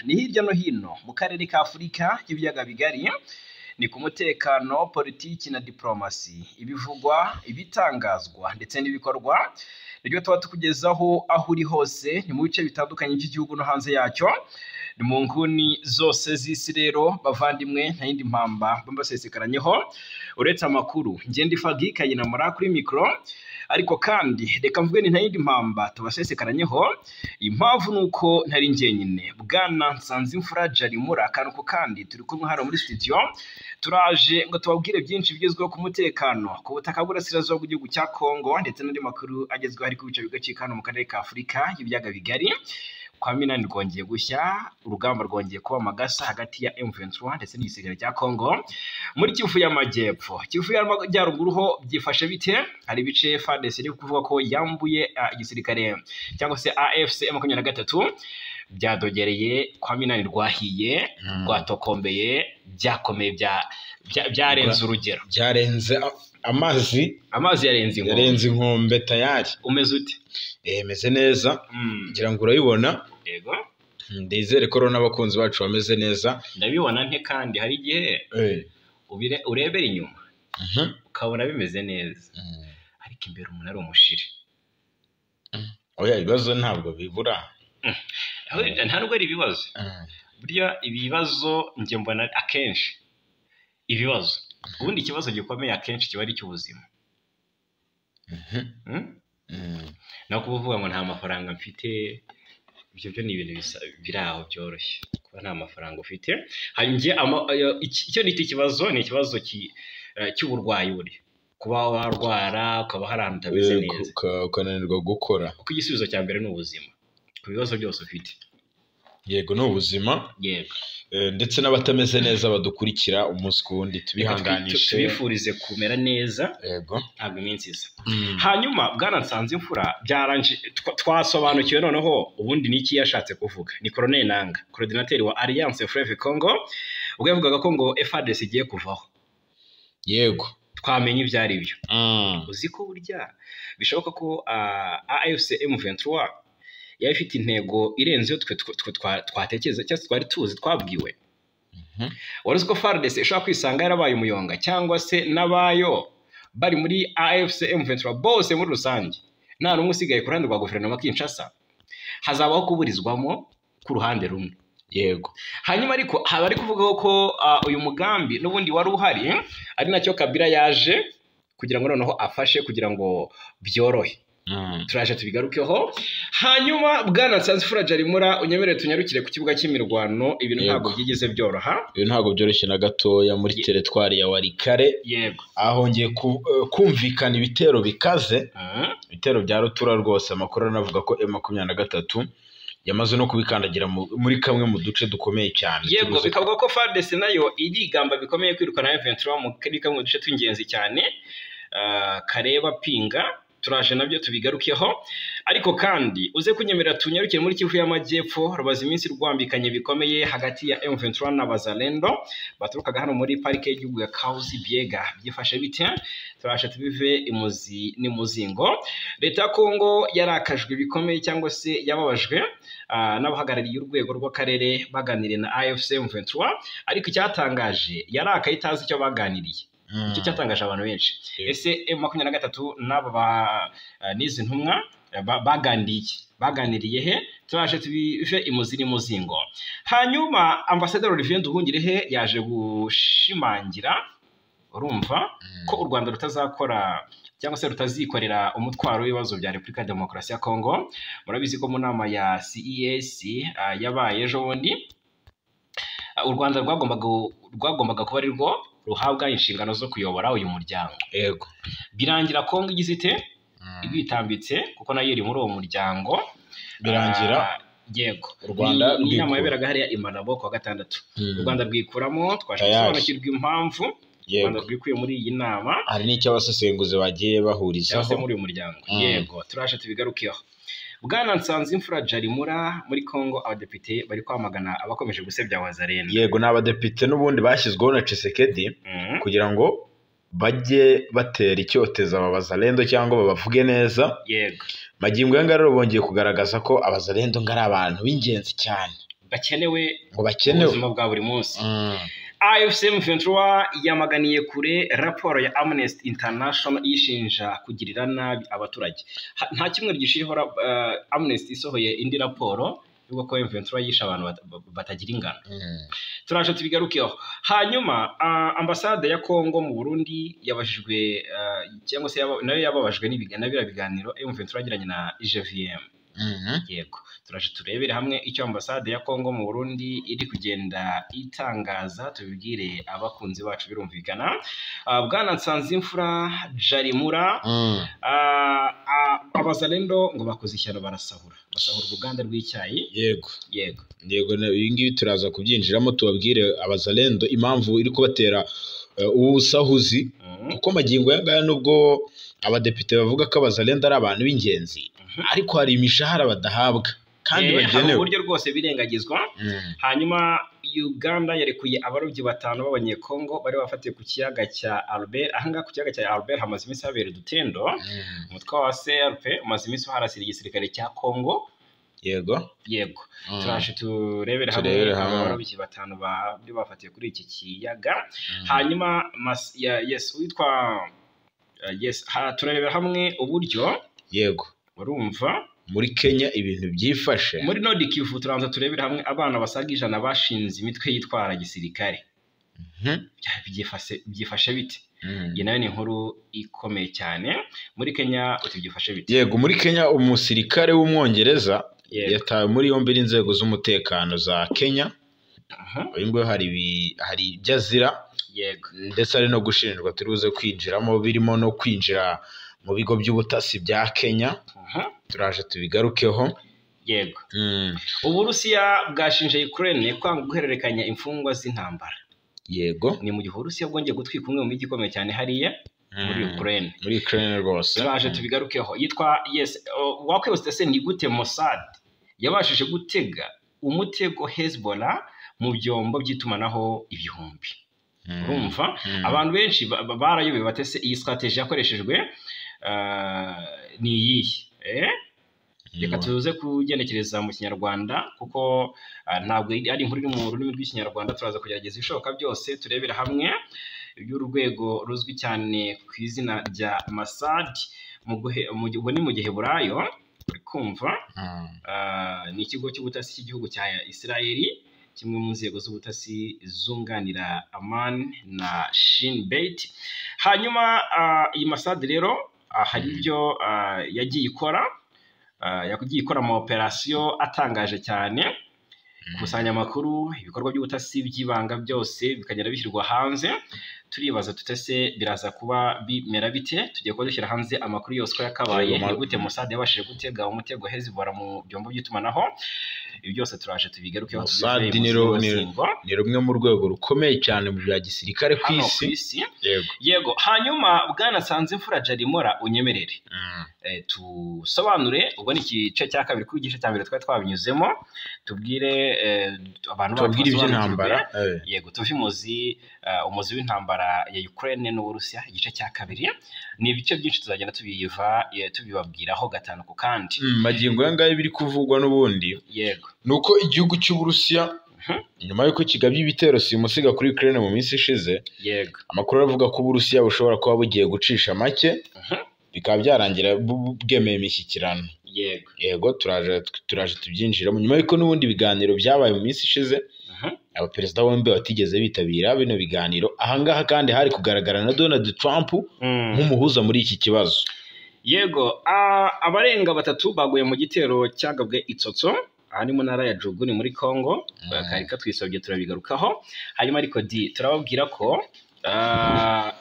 ni hirya no hino mu karere ka Afurika y'ibiyaga bigari, ni ku mutekano, politiki na diplomasi, ibivugwa, ibitangazwa ndetse n'ibikorwa, nibyo tuba tukugezaho aho uri hose, ni mu bice bitandukanye by'igihugu no hanze yacyo, ni mu nguni zose z'isi. Rero bavandimwe, nta yindi mpamba mbasesekaranyeho uretse amakuru. Ngende Fagi Kayinamura kuri mikoro, ariko kandi reka mvuge ni nta yindi mpamba tubasesekaranyeho. Impamvu nuko ntari njyenyine, Bwana Nsanzimfura Jarimura akantu kandi turi kumwe hano muri studio, turaje ngo tubabwire byinshi bigezweho ku mutekano ku butaka bw'Uburasirazuba bw'igihugu cya Kongo, ndetse n'andi makuru agezweho ari ku bice bigacika hano mu karere ka Afurika y'ibiyaga bigari. Kwa minani rwongeye gushya, urugamba rwongeye kuba amagasa hagati ya M23 ndetse n'igisirikare cya Kongo muri Kivu y'Amajyepfo. Kivu y'Amajyaruguru ho byifashe bite? Hari ibice FARDC iri kuvuga ko yambuye igisirikare cyangwa se AFC M23, byadogereye kwa minani rwahiye, rwatokombeye, byakomeye, byarenze urugero, byarenze amazi yarenze inkombe tayari. Umeze ute? Meze neza, ngira ngo urabibona. Yego, ndizere ko rero n'abakunzi bacu bameze neza. Ndabibona nte kandi hari igihe urebera inyuma ukabona bimeze neza, ariko imbere umuntu ari umushiri. Oya, ibibazo ntabwo bibura. Ntabwo ari ibibazo, burya ibibazo njye mbona akenshi ibibazo, ubundi ikibazo gikomeye akenshi kiba ari icy'ubuzima. No kuvuga ngo nta mafaranga mfite, ibyo byo ni ibintu biri aho byoroshye. Kuba nta mafaranga ufite, icyo nita ikibazo ni ikibazo cy'uburwayi. Buri kuba warwara ukaba hari ahantu utameze neza, ukananirwa gukora, kuko igisubizo cya mbere ni ubuzima ku bibazo byose ufite. Yego, ni ubuzima. Yego, ndetse n'abatameze neza badukurikira umunsi ku wundi tubihanganishe, tubifurize kumera neza. Yego, ntabwo iminsi isa. Hanyuma Bwana Nsanzimfura, byaranje twasobanukiwe noneho ubundi niki yashatse kuvuga. Ni Colonel Nanga, coordinateur wa Alliance Fleuve Congo, ubwo yavugaga ko ngo FARDC igiye kuvaho. Yego, twamenye ibyo ari byo. Uzi ko burya bishoboka ko AFC M23 yari ifite intego irenze iyo twatekereza cyangwa twari tuzi twabwiwe. Wari uzi ko FARDC ishobora kwisanga yarabaye umuyonga, cyangwa se n'abayo bari muri AFC M23 bose muri rusange, nta n'umwe usigaye ku ruhande rwa guverinoma Kinshasa, hazabaho kuburizwamo ku ruhande rumwe. Yego, hanyuma ariko haba ari kuvuga ko uyu mugambi n'ubundi wari uhari, ari nacyo Kabila yaje kugira ngo noneho afashe kugira ngo byorohe. Turaje tubigarukeho. Hanyuma Bwana Nsanzimfura Jarimura, unyemerere tunyarukire ku kibuga cy'imirwano. Ibintu ntabwo byigeze byoroha, ibintu ntabwo byoroshye na gatoya muri teritwari ya Walikare. Yego, ahongeye kumvikana ibitero bikaze, ibitero bya rutura rwose. Amakuru anavuga ko M23 yamaze no kubikandagira muri kamwe mu duce dukomeye cyane. Yego, bikavuga ko FARDC nayo irigamba bikomeye kwirukana M23 mu kamwe mu duce tw'ingenzi cyane, Kareba, Pinga. Turaje nabyo tubigarukeho, ariko kandi uze kunyemerera tunyarukire muri Kivu y'Amajyepfo. Rubaza iminsi rwambikanye bikomeye hagati ya M23 n'Abazalendo baturukaga hano muri parike y'igihugu ya Kauzi Biega. Byifashe bite? Turaje tubive imuzi n'imuzingo. Leta ya Kongo yarakajwe bikomeye cyangwa se yababajwe n'abahagarariye urwego rw'akarere baganiriye na AFC M23, ariko icyatangaje yarakaye itazi icyo baganiriye. Icyo cyatangaje abantu benshi. Ese M23 n'aba n'izi ntumwa baganiriye he? Turaje tubive imuzi n'imuzingo. Hanyuma Ambassadeur Olivier Nduhungirehe yaje gushimangira, urumva ko u Rwanda rutazakora cyangwa se rutazikorera umutwaro w'ibibazo bya Repubulika ya Demokarasi ya Kongo. Murabizi ko mu nama ya CEAC yabaye ejo bundi, u Rwanda rwagombaga kuba ari rwo ruhabwa inshingano zo kuyobora uyu muryango. Yego, birangira Kongo igize ite? Ibitambitse, kuko nayo iri muri uwo muryango. Birangira yego, u Rwanda inama yaberaga hariya Imanabo ku wa gatandatu. U Rwanda rwikuramo, twaje gusobanukirwa impamvu u Rwanda rwikuye muri iyi nama. Hari n'icyo abasesenguzi bagiye bahurizaho muri uyu muryango. Yego, turaje tubigarukeho. Bwana Nsanzimfura Jarimura, muri Kongo abadepite bari kwamagana abakomeje gusebya Wazalendo. Yego, n'abadepite n'ubundi bashyizweho na Tshisekedi kugira ngo bajye batera icyoteza Abazalendo cyangwa babavuge neza. Yego, magingo yanga rero bongeye kugaragaza ko Abazalendo ngari abantu b'ingenzi cyane. bakenewe ngo bakenewe ubuzima bwa buri munsi. AFC M23 yamaganiye kure raporo ya Amnesty International yishinja kugirira nabi abaturage. Nta kimwe gishiho Amnesty isohoye indi raporo yuko ko M23 yisha abantu batagira ingano. Turaje tubigarukeho. Hanyuma ambasade ya Kongo mu Burundi yabajijwe cyangwa se nayo yababajwe n'ibiganiro M23 yagiranye na IGVM. Yego, turaje turebere hamwe icyo ambasade ya Kongo mu Burundi iri kugenda itangaza, tubibwire abakunzi bacu birumvikana. Bwana Nsanzimfura Jarimura, abazalendo ngo bakoze ishyano basahura uruganda rw'icyayi. Yego, ibi ngibi turaza kubyinjiramo tubabwire abazalendo impamvu iri kubatera ubusahuzi, kuko magingo yangaya nubwo abadepite bavuga ko abazalendo ari abantu b'ingenzi, ariko hari imishahara badahabwa kandi bagenewe, uburyo rwose birengagizwa. Hanyuma Uganda yarekuye abarobyi 5 b'abanyekongo bari bafatiye ku kiyaga cya Albert. Ahanga ku kiyaga cya Albert hamaze iminsi habera udutendo. Umutwe wa CRP umaze iminsi harasira igisirikare cya Kongo. Yego, turaje turebere hamwe abarobyi 5 bari bafatiye kuri iki kiyaga. Hanyuma turebera hamwe uburyo urumva muri Kenya ibintu byifashe. Muri Nord Kivu turanza turebera hamwe abana basaga 100 bashinze imitwe yitwara gisirikare. Byifashe bite? Iyi nayo ni inkuru ikomeye cyane. Muri Kenya utubyifashe bite? Yego, muri Kenya umusirikare w'umwongereza yatawe muri yombi n'inzego z'umutekano za Kenya. Uyu ngo hari ibyazira. Yego, ndetse ari no gushinjwa turuze kwinjiramo, birimo no kwinjira mu bigo by'ubutasi bya Kenya. Turaje tubigarukeho. Yego, Uburusiya bwashinje Ukraine kwanga guhererekanya imfungwa z'intambara. Yego, ni mu gihe Uburusiya bwongeye gutwika umwe mu mijyi ikomeye cyane hariya muri Ukraine. Rwose turaje tubigarukeho. Yitwa wakwibaza se ni gute Mossad yabashije gutega umutego Hezbollah mu byombo by'itumanaho ibihumbi. Urumva abantu benshi barayobewe batese iyi strategy yakoreshejwe ni iyihe. Reka tuze kugenekereza mu Kinyarwanda kuko ntabwo ari inkuru iri mu rurimi rw'Ikinyarwanda. Turaza kugerageza ibishoboka byose turebera hamwe iby'urwego ruzwi cyane ku izina rya Mossad mu gihe burayo uri kumva. Ni ikigo cy'ubutasi cy'igihugu cya Israeli, kimwe mu nzego z'ubutasi zunganira Aman na Shin Bet. Hanyuma iyi Mossad rero hari ibyo yagiye ikora mu operasiyo atangaje cyane, kusanya amakuru, ibikorwa by'ubutasi by'ibanga byose bikagenda bishyirwa hanze. Turibaza tutese biraza kuba bimera bite? Tugiye kudushyira hanze amakuru yose ko yakabaye. Ni gute Mossad yabashije gutega umutego Hezbollah mu byombo by'itumanaho? Ibi byose turaje tubigarukeho. Mossad ni rumwe mu rwego rukomeye cyane mu bya gisirikare ku isi. Yego, hanyuma Bwana Nsanzimfura Jarimura unyemerere tusobanure, ubwo ni igice cya kabiri kuri igice cya mbere twari twabinyuzemo, tubwire abantu iby'intambara. Yego, tuvi umuzi w'intambara ya Ukraine n'Uburusiya. Igice cya kabiri ni ibice byinshi tuzagenda tubibabwiraho gatanu ku kandi. Magingo yangaye biri kuvugwa n'ubundi. Yego, nuko igihugu cy'Uburusiya nyuma yuko kigabye ibitero simusiga kuri Ukraine mu minsi ishize. Yego, amakuru avuga ko Uburusiya bushobora kuba bugiye gucisha make bikaba byarangira bwemeye imishyikirano. Yego, turaje tubyinjiramo nyuma yuko n'ubundi biganiro byabaye mu minsi ishize. Abaperezida bombi batigeze bitabira bino biganiro. Ahangaha kandi hari kugaragara na Donald Trump nk'umuhuza muri iki kibazo. Yego, abarenga 3 baguye mu gitero cyagabwe Itsotso, aha ni mu ntara ya Jugu ni muri Congo. Kari katwisabye turabigarukaho. Hanyuma ariko turababwira ko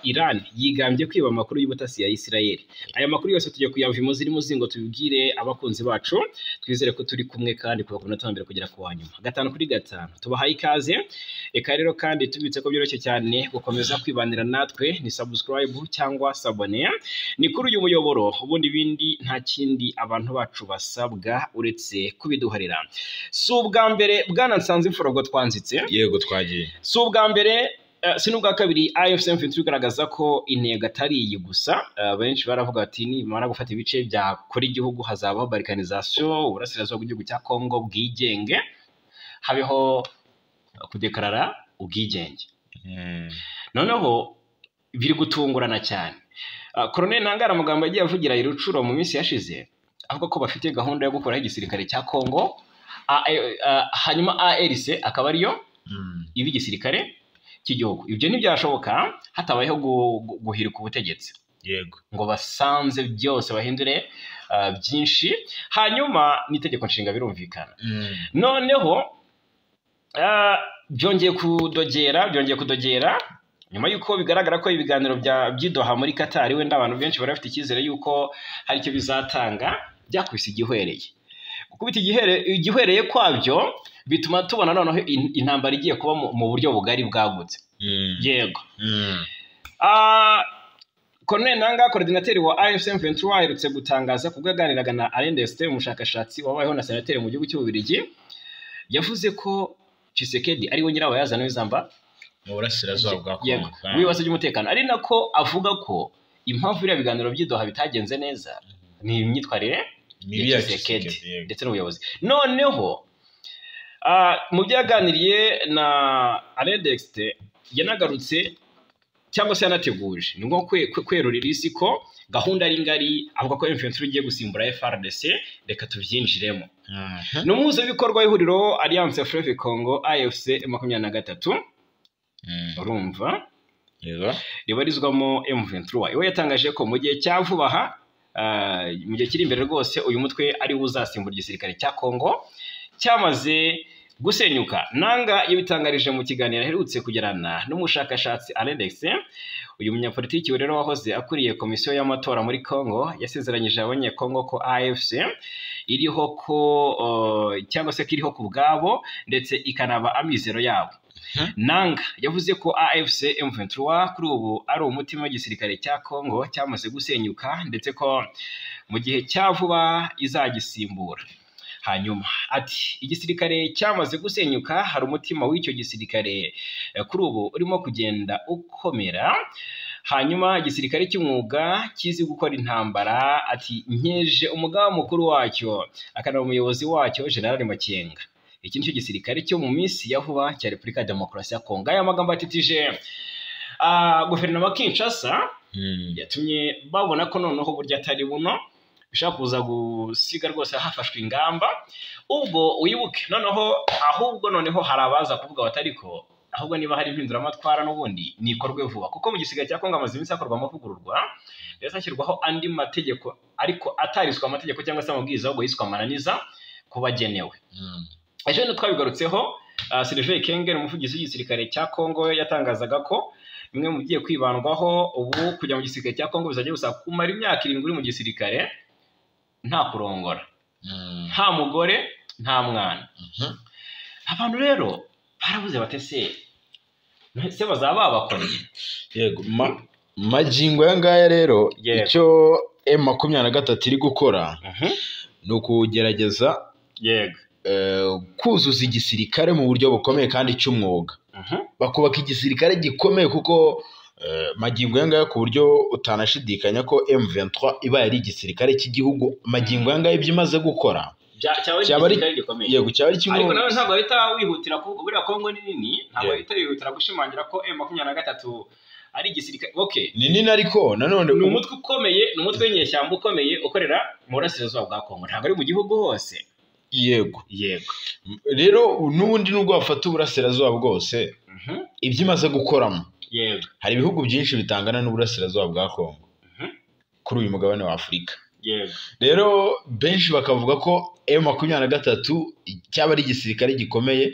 Iran yigambye kwiba amakuru y'ubutasi ya Israel. Aya makuru yose tugiye kuyavimo ziri muzingo tubibwire abakunzi bacu. Twizere ko turi kumwe kandi kuva ku minota mbere kugera ku wanyuma. 5 kuri 5 tubahaye ikaze. Reka rero kandi tubitse ko byoroshye cyane gukomeza kwibanira natwe, ni subscribe cyangwa sabone ni kuri uyu muyoboro. Ubundi bindi nta kindi abantu bacu basabwa uretse kubiduharira. Si ubwa mbere Bwana Nsanzimfura ngo twanzitse. Yego, twagiye. Si ubwa mbere sinubwa kabiri AFC M23 igaragaza ko intego atari iyi gusa. Benshi baravuga ati nimara gufata ibice bya kuri igihugu hazabaho balkanization, uburasirazuba bw'igihugu cya Kongo bwigenge. habeho kudekarara ubwigenge. Noneho biri gutungurana cyane. Colonel Ntangara amagambo yagiye avugira i Rucuro mu minsi yashize avuga ko bafite gahunda yo gukora igisirikare cya Kongo, hanyuma ARC akaba ariyo ibi gisirikare cy'igihugu. Ibyo ntibyashoboka hatabayeho guhirika ubutegetsi. Yego. Ngo basanze byose bahindure byinshi, hanyuma n'itegeko nshinga birumvikana. Noneho byongeye kudogera nyuma y'uko bigaragara ko ibiganiro by'idoha muri Qatar wenda abantu benshi bari bafite icyizere y'uko hari icyo bizatanga, byakubise igihwereye. Gukubita igihwereye kwabyo bituma tubona noneho intambara igiye kuba mu buryo bugari bwagutse. Yego. Colonel Nanga, coordinateur wa AFC M23, aherutse gutangaza kubwo yaganiraga na Alain Destin, umushakashatsi wabayeho na senateri mu gihugu cy'Ububiligi, yavuze ko Tshisekedi ari we nyirabayazana w'izamba mu burasirazuba bwa Kongo w'ibibazo by'umutekano, ari nako avuga ko impamvu iriya biganiro by'idoha bitagenze neza ni imyitwarire ya Tshisekedi ndetse n'ubuyobozi. Noneho mu byaganiriye na Alain Destin yanagarutse cyangwa se yanateguje ni nko kwerurira isi ko gahunda ari ngari, avuga ko M23 igiye gusimbura FARDC. Reka tuvyinjiremo. N'umuhuzabikorwa w'ihuriro Alliance Fleuve Congo AFC 23 urumva ribarizwamo M23, iwe yatangaje ko mu gihe cya vuba aha, mu gihe kiri imbere rwose, uyu mutwe ari uzasimbura igisirikare cya Kongo cyamaze gusenyuka. Nanga yabitangarije mu kiganiro aherutse kugirana n'umushakashatsi Alain Destin. Uyu munyapolitiki rero wahoze akuriye komisiyo y'amatora muri Kongo yasezeranyije abanyekongo ko AFC iriho cyangwa se kiriho ku bwabo ndetse ikanaba amizero yabo. Nanga yavuze ko AFC M23 kuri ubu ari umutima w'igisirikare cya Kongo cyamaze gusenyuka ndetse ko mu gihe cya vuba izagisimbura. Hanyuma ati igisirikare cyamaze gusenyuka, hari umutima w'icyo gisirikare kuri ubu urimo kugenda ukomera. Hanyuma igisirikare cy'umwuga kizi gukora intambara, ati nkeje umugaba mukuru wacyo akanaba umuyobozi wacyo General Makenga. Iki nicyo gisirikare cyo mu minsi ya vuba cya Repubulika ya Demokarasi ya Kongo. Aya magambo atitije guverinoma Kinshasa yatumye babona ko noneho burya atari buno bishaka kuza gusiga rwose hafashwe ingamba. Ubwo wibuke noneho ahubwo noneho hari abaza kuvuga batariko ahubwo niba hari impinduramatwara n'ubundi nikorwe vuba, kuko mu gisigaye cya Kongo amaze iminsi akorwa amavugururwa ndetse ashyirwaho andi mategeko ariko atariswe amategeko cyangwa se amabwiriza ahubwo yiswe amananiza kubagenewe. Ejo no twabigarutseho Sylvain Ekenge, umuvugizi w'igisirikare cya Kongo, yatangazaga ko bimwe mu bigiye kwibandwaho ubu kujya mu gisirikare cya Kongo bizajya gusa kumara imyaka 7 uri mu gisirikare nta kurongora, nta mugore, nta mwana. Abantu rero barabuze batese se bazaba bakoreye. Yego, magingo yangaya rero icyo M23 iri gukora ni ukugerageza kuzuza igisirikare mu buryo bukomeye kandi cy'umwuga. Bakubaka igisirikare gikomeye kuko magingo yangaya ku buryo utanashidikanya ko M23 iba yari igisirikare cy'igihugu. Magingo yangaya ibyo imaze gukora cyaba ari gikomeye. Yego, cyaba ari kimwe. Ariko nawe ntabwo ahita wihutira kuvuga buriya Kongo ni nini, ntabwo ahita wihutira gushimangira ko M23 ari igisirikare. Okay, ni nini ariko nanone ni umutwe ukomeye, ni umutwe w'inyeshyamba ukomeye ukorera mu burasirazuba bwa Kongo, ntabwo ari mu gihugu hose. Yego. Rero n'ubundi nubwo bafata uburasirazuba bwose, ibyo imaze gukoramo, hari ibihugu byinshi bitangana n'uburasirazuba bwa Kongo kuri uyu mugabane wa Afurika. Rero benshi bakavuga ko M23 cyaba ari igisirikare gikomeye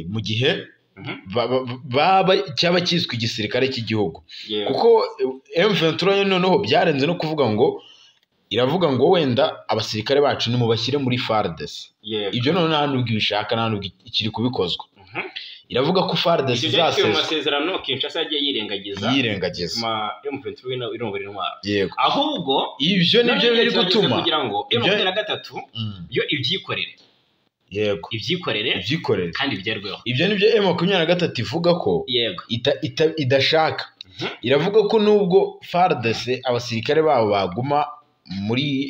mu gihe cyaba cyiswe igisirikare cy'igihugu, kuko M23 noneho byarenze no kuvuga ngo iravuga ngo wenda abasirikare bacu ni mubashyire muri FARDC. Ibyo none nta nubwo ibishaka, nta nubwo ikiri kubikozwa. Iravuga ko FARDC zasezerano amasezerano Kinshasa yagiye yirengagiza ma M23 irongora intwaro. Yego, ahubwo ibyo nibyo biri gutuma kugira ngo M23 yo ibyikorere. Yego, ibyikorere kandi byerweho. Ibyo nibyo M23 ivuga ko idashaka. Iravuga ko nubwo FARDC abasirikare babo baguma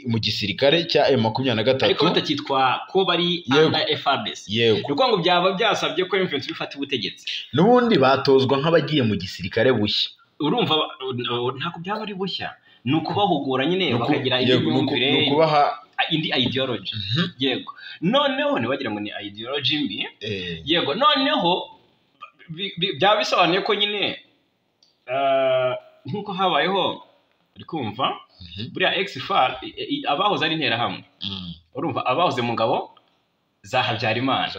mu gisirikare cya M23 ariko batakitwa ko bari under FARDC kuko ngo byaba byasabye ko M23 ifata ubutegetsi n'ubundi batozwa nk'abagiye mu gisirikare bushya urumva ntako byaba ari bushya nuko bahugura nyine bakagira imyumvire nukubaha indi ideology yego noneho ntibagira ngo ni ideology mbi yego noneho byaba bisobanuye ko nyine nkuko habayeho uri kumva buriya exfar abahoze ari intera hamwe urumva abahoze mu ngabo za Habyarimana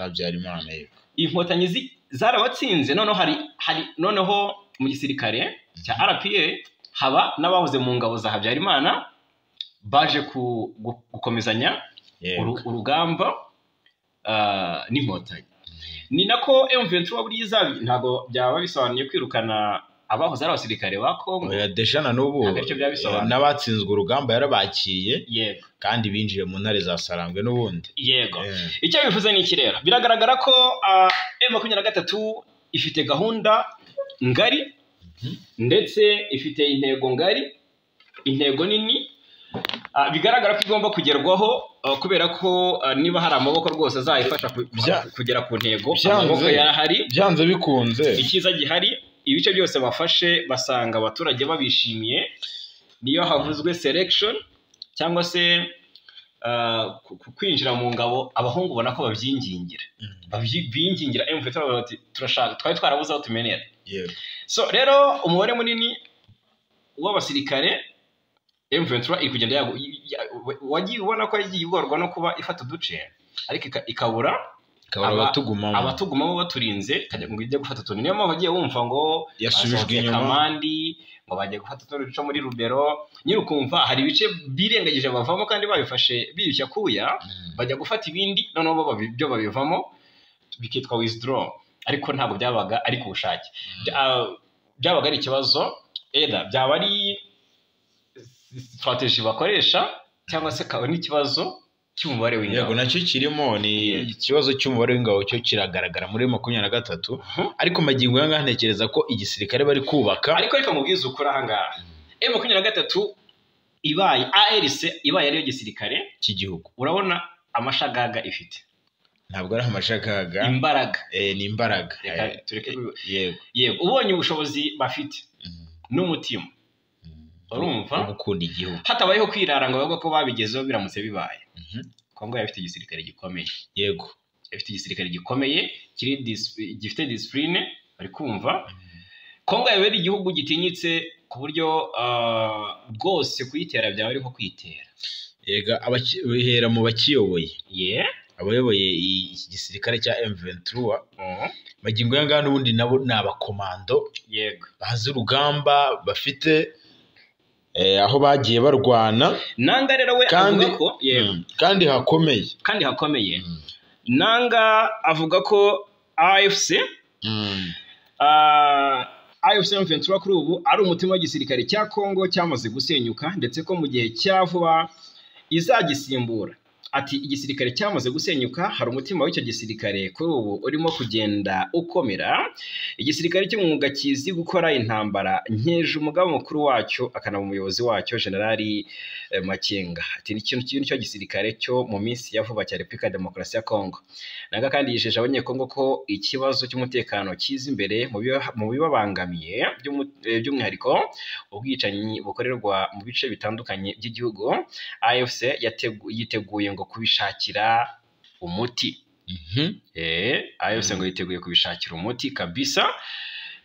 yego inkotanyi zarabatsinze noneho hari noneho mu gisirikare cya RPA haba n'abahoze mu ngabo za Habyarimana baje gukomezanya urugamba n'inkotanyi ni nako M23 buriza ntago byaba bisobanuye kwirukana abahoze ari abasirikare ba Kongo deshana n'ubu n'abatsinzwe urugamba yarabakiriye yego kandi binjiye mu ntare za Sarambwe n'ubundi yego icyo bivuze ni iki rero biragaragara ko M23 ifite gahunda ngari ndetse ifite intego ngari intego nini bigaragara ko igomba kugerwaho kubera ko niba hari amaboko rwose azayifasha kugera ku ntego amaboko yarahari byanze bikunze icyiza gihari ibice byose bafashe basanga abaturage babishimiye niyo havuzwe selection cyangwa se kwinjira mu ngabo abahungu ubona ko babyingingira bingingira M23 bati turashaka twari twarabuze aho tumenera so rero umubare munini w'abasirikare M23 iri kugenda wagiye ubona ko yagiye igorwa no kuba ifata uduce ariko ikabura abatugumamo baturinze kajya ngo ijye gufata utuntu niyo mpamvu bagiye wumva ngo yasubijwe inyuma kamandi ngo bagiye gufata utuntu duco muri Rubero nyiri ukumva hari ibice birengagije bavamo kandi babifashe biyushya kuya bajya gufata ibindi noneho byo babivamo bikitwa withdraw ariko ntabwo byabaga ari ku bushake byabaga ari ikibazo byaba ari strategy bakoresha cyangwa se kaba n'ikibazo cy'umubare w'ingabo yego nacyo kirimo ni ikibazo cy'umubare w'ingabo cyo kiragaragara muri 23 ariko magingo yanga ntekereza ko igisirikare bari kubaka ariko reka mubwiza ukuri aha ngaha M23 ibaye ARC ibaye ariyo gisirikare cy'igihugu urabona amashagaga ifite ntabwo ari amashagaga imbaraga ni imbaraga yego ubonye ubushobozi bafite n'umutima urumva gukunda igihugu hatabayeho kwirara ngo bavuga ko babigezeho biramutse bibaye Kongo yafite igisirikare gikomeye yego yafite igisirikare gikomeye gifite discipline bari kumva Kongo yabera igihugu gitinyitse ku buryo bwose kuyitera byaba ari nko kwitera yega abahera mu bakiyoboye abayoboye iki gisirikare cya M23 magingo yanga n'ubundi nabo nabakomando yego bazi urugamba bafite aho bagiye barwana nanga rero we avuga ko kandi hakomeye nanga avuga ko AFC M23 kuri ubu ari umutima w'igisirikare cya Kongo cyamaze gusenyuka ndetse ko mu gihe cya vuba izagisimbura ati igisirikare cyamaze gusenyuka hari umutima w'icyo gisirikare kuri ubu urimo kugenda ukomera igisirikare cy'umwuga kizi gukora intambara nkeje umugaba mukuru wacyo akanaba umuyobozi wacyo generali Makenga ati ikintu cyo gisirikare cyo mu minsi ya vuba cya Repubulika ya Demokarasi ya Kongo naga kandi yisheje abanyekongo ko ikibazo cy'umutekano kiza imbere mu bibabangamiye by'umwihariko ubwicanyi bukorerwa mu bice bitandukanye by'igihugu AFC yiteguye ngo kubishakira umuti AFC ngo yiteguye kubishakira umuti kabisa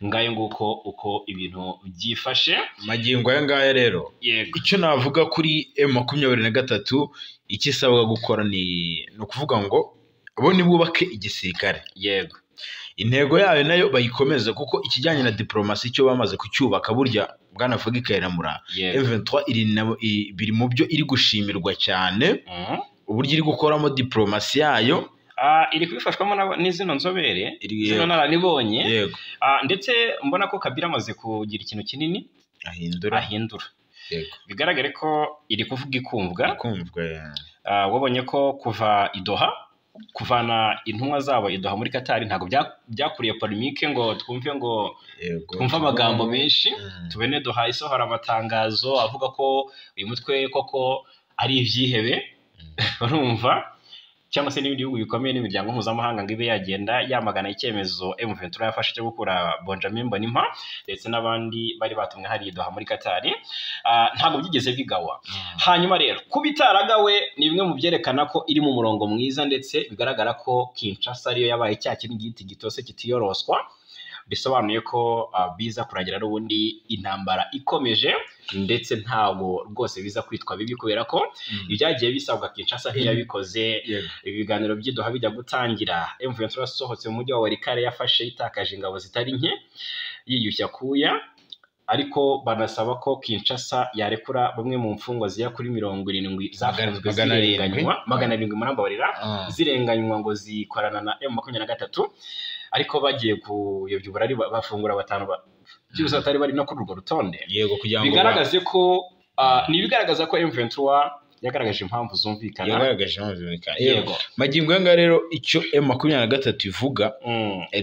ngaye nguko uko ibintu byifashe magingo aya ngaya rero icyo navuga kuri M23 ikisabwa gukora ni ukuvuga ngo bo nibubake igisirikare yego intego yayo nayo bayikomeza kuko ikijyanye na diplomasi cyo bamaze kucyubaka burya bwana Vuga ikayiramura M23 biri mu byo iri gushimirwa cyane uburyo iri gukoramo diplomasi yayo iri kubifashwamo n'izino nzobere zino nararibonye ndetse mbona ko Kabila amaze kugira ikintu kinini ahindura bigaragare ko iri kuvuga ikumvwa wabonye ko kuva i Doha kuvana intumwa zabo idoha muri Qatar ntabwo byakuriye polemique ngo twumve amagambo menshi. Tubene Doha isohora amatangazo avuga ko uyu mutwe koko ari ivyihebe urumva, cyangwa se n'ibindi bihugu bikomeye n'imiryango mpuzamahanga ngo ibe yagenda yamagana icyemezo M23 yafashe cyo gukura Benjamin Mbonimpa ndetse n'abandi bari batumwe hari Doha muri Qatar. Ntabwo byigeze bigawa. Hanyuma rero kubitaragawe ni bimwe mu byerekana ko iri mu murongo mwiza, ndetse bigaragara ko Kinshasa ariyo yabaye cya kintu giti gitose kitiyoroswa, bisobanuye ko biza kuragira n'ubundi intambara ikomeje, ndetse ntabwo rwose biza kwitwa bibi kubera ko ibyagiye bisabwa Kinshasa ntiyabikoze. Ibiganiro by'idoha bijya gutangira M23 sohotse mu mujyi wa Walikale yafashe itakaje ingabo zitari nke yiyushya kuya, ariko banasaba ko Kinshasa yarekura bamwe mu mfungwa ziya kuri 70 zafunzwe zirenganywa 700 murambabarira zirenganywa ngo zikorana na M23, ariko bagiye kuyobya uburari bafungura batanu byose atari bari no kuri urwo rutonde. Yego, kugira ngo bigaragaze ko bigaragaza ko M23 yagaragaje impamvu zumvikana. Yego, magingo yanga rero icyo M23 ivuga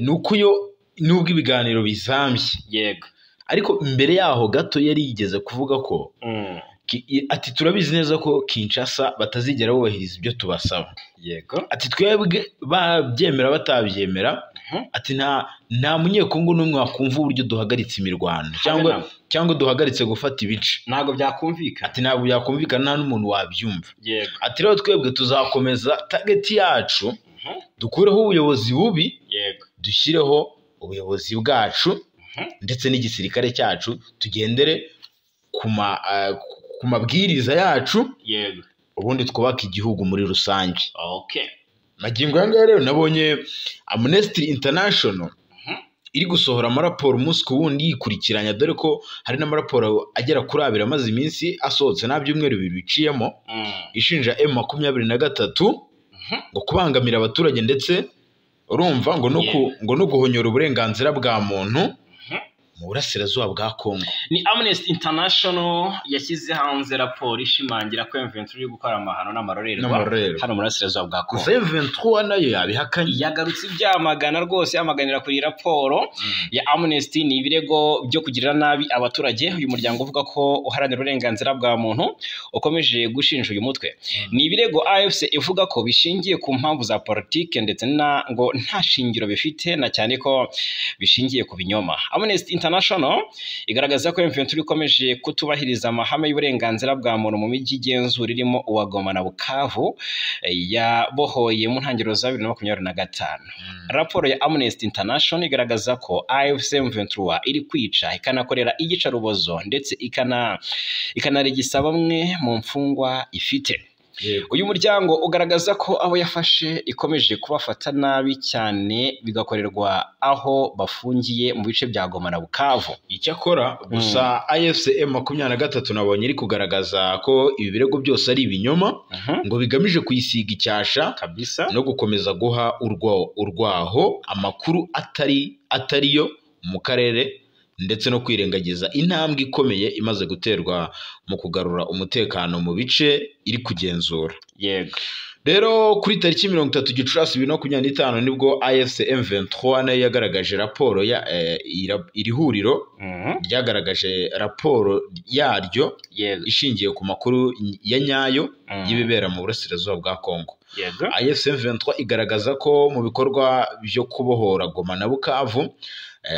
nuko yo nubwo ibiganiro bizambye, yego, ariko mbere yaho gato yari yigeze kuvuga ko ati turabizi neza ko Kinshasa batazigera bubahiriza ibyo tubasaba. Yego, ati twebwe babyemera batabyemera, ati nta munyekongo n'umwe wakumva uburyo duhagaritse imirwano cyangwa duhagaritse gufata ibice, ntabwo byakumvikana. Ati ntabwo byakumvikana, nta n'umuntu wabyumva. Yego, ati rero twebwe tuzakomeza target yacu, dukureho ubuyobozi bubi, yego, dushyireho ubuyobozi bwacu ndetse n'igisirikare cyacu, tugendere ku mabwiriza yacu, yego, ubundi twubaka igihugu muri rusange. Okay, magingo yanga rero nabonye Amnesty International iri gusohora amaraporo umunsi ku wundi yikurikiranya, dore ko hari n'amaraporo agera kuri 2 amaze iminsi asohotse nta byumweru 2 biciyemo, ishinja M23 ngo kubangamira abaturage ndetse urumva ngo no guhonyora uburenganzira bwa muntu mu burasirazuba bwa Kongo. Ni Amnesty International yashyize hanze raporo ishimangira ko M23 iri gukora amahano n'amarorerwa hano mu burasirazuba bwa Kongo. M23 nayo yabihakanye, yagarutse ibyamagana rwose, yamaganira kuri raporo ya Amnesty ni ibirego byo kugirira nabi abaturage. Uyu muryango uvuga ko uharanira uburenganzira bwa muntu ukomeje gushinja uyu mutwe. Ni ibirego AFC ivuga ko bishingiye ku mpamvu za politike ndetse ngo nta shingiro bifite, na cyane ko bishingiye ku binyoma. Amnesty International igaragaza ko M23 ikomeje kutubahiriza amahame y'uburenganzira bwa muntu mu mijyi igenzura irimo uwa Goma na Bukavu yabohoye mu ntangiriro za 2025. Raporo ya Amnesty International igaragaza ko AFC M23 iri kwica, ikanakorera iyicarubozo ndetse ikanarigisa bamwe mu mfungwa ifite. Uyu muryango ugaragaza ko abo yafashe ikomeje kubafata nabi cyane, bigakorerwa aho bafungiye mu bice bya Goma na Bukavu. Icyakora gusa AFC M23 nabonye iri kugaragaza ko ibi birego byose ari ibinyoma, ngo bigamije kuyisiga icyasha kabisa no gukomeza guha urwaho amakuru atariyo mu karere, ndetse no kwirengagiza intambwe ikomeye imaze guterwa mu kugarura umutekano mu bice iri kugenzura. Yego, rero kuri tariki 30 Gicurasi 2025 nibwo AFC M23 nayo yagaragaje raporo iri huriro ryagaragaje raporo yaryo ishingiye ku makuru ya nyayo y'ibibera mu burasirazuba bwa Kongo. AFC M23 igaragaza ko mu bikorwa byo kubohora Goma na Bukavu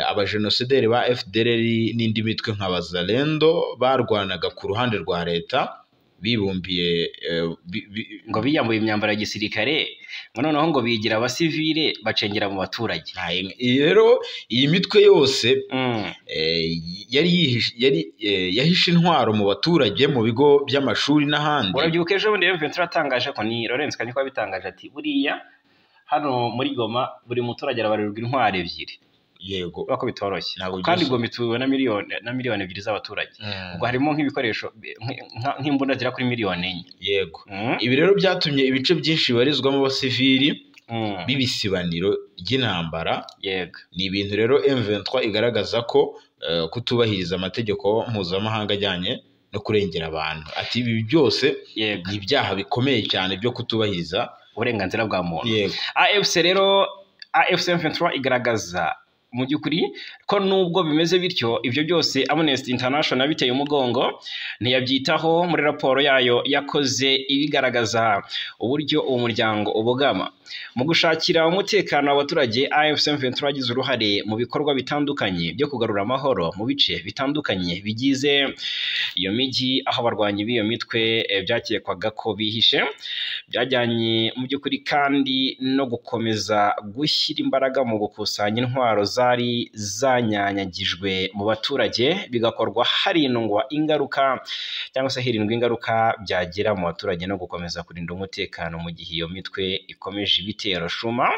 abajenosideri ba FDLR n'indi mitwe nka Bazalendo barwanaga ku ruhande rwa leta, bibumbiye ngo biyambuye imyambaro ya gisirikare, ngo noneho ngo bigira abasivile bacengera mu baturage. Rero iyi mitwe yose yahishe intwaro mu baturage mu bigo by'amashuri n'ahandi. Urabyibuka ejo bundi M23 atangaje ko ni Lawrence Kanyiko bitangaje ati buriya hano muri Goma buri muturage arabarirwa intwaro 2. Yego, bako bitoroshye kandi Goma ituwe na miliyoni 2 z'abaturage. Ubwo harimo nk'ibikoresho nk'imbunda zira kuri miliyoni 4. Yego, ibi rero byatumye ibice byinshi barizwamo abasivili bibisibaniro ry'intambara. Yego, ni ibintu rero M23 igaragaza ko kutubahiriza amategeko mpuzamahanga ajyanye no kurengera abantu. Ati ibi byose ni ibyaha bikomeye cyane byo kutubahiriza uburenganzira bwa muntu. AFC rero AFC M23 igaragaza mu by'ukuri ko nubwo bimeze bityo ibyo byose Amnesty International biteye umugongo ntiyabyitaho muri raporo yayo yakoze ibigaragaza uburyo uwo muryango ubogama mu gushakira umutekano w'abaturage. AFC M23 yagize uruhare mu bikorwa bitandukanye byo kugarura amahoro mu bice bitandukanye bigize iyo mijyi aho abarwanyi b'iyo mitwe byakekwaga ko bihishe, byajyanye mu by'ukuri kandi no gukomeza gushyira imbaraga mu gukusanya intwaro zari zanyanyagijwe mu baturage, bigakorwa harindwa ingaruka cyangwa se hirindwa ingaruka byagera mu baturage no gukomeza kurinda umutekano mu gihe iyo mitwe ikomeje ibitero shuma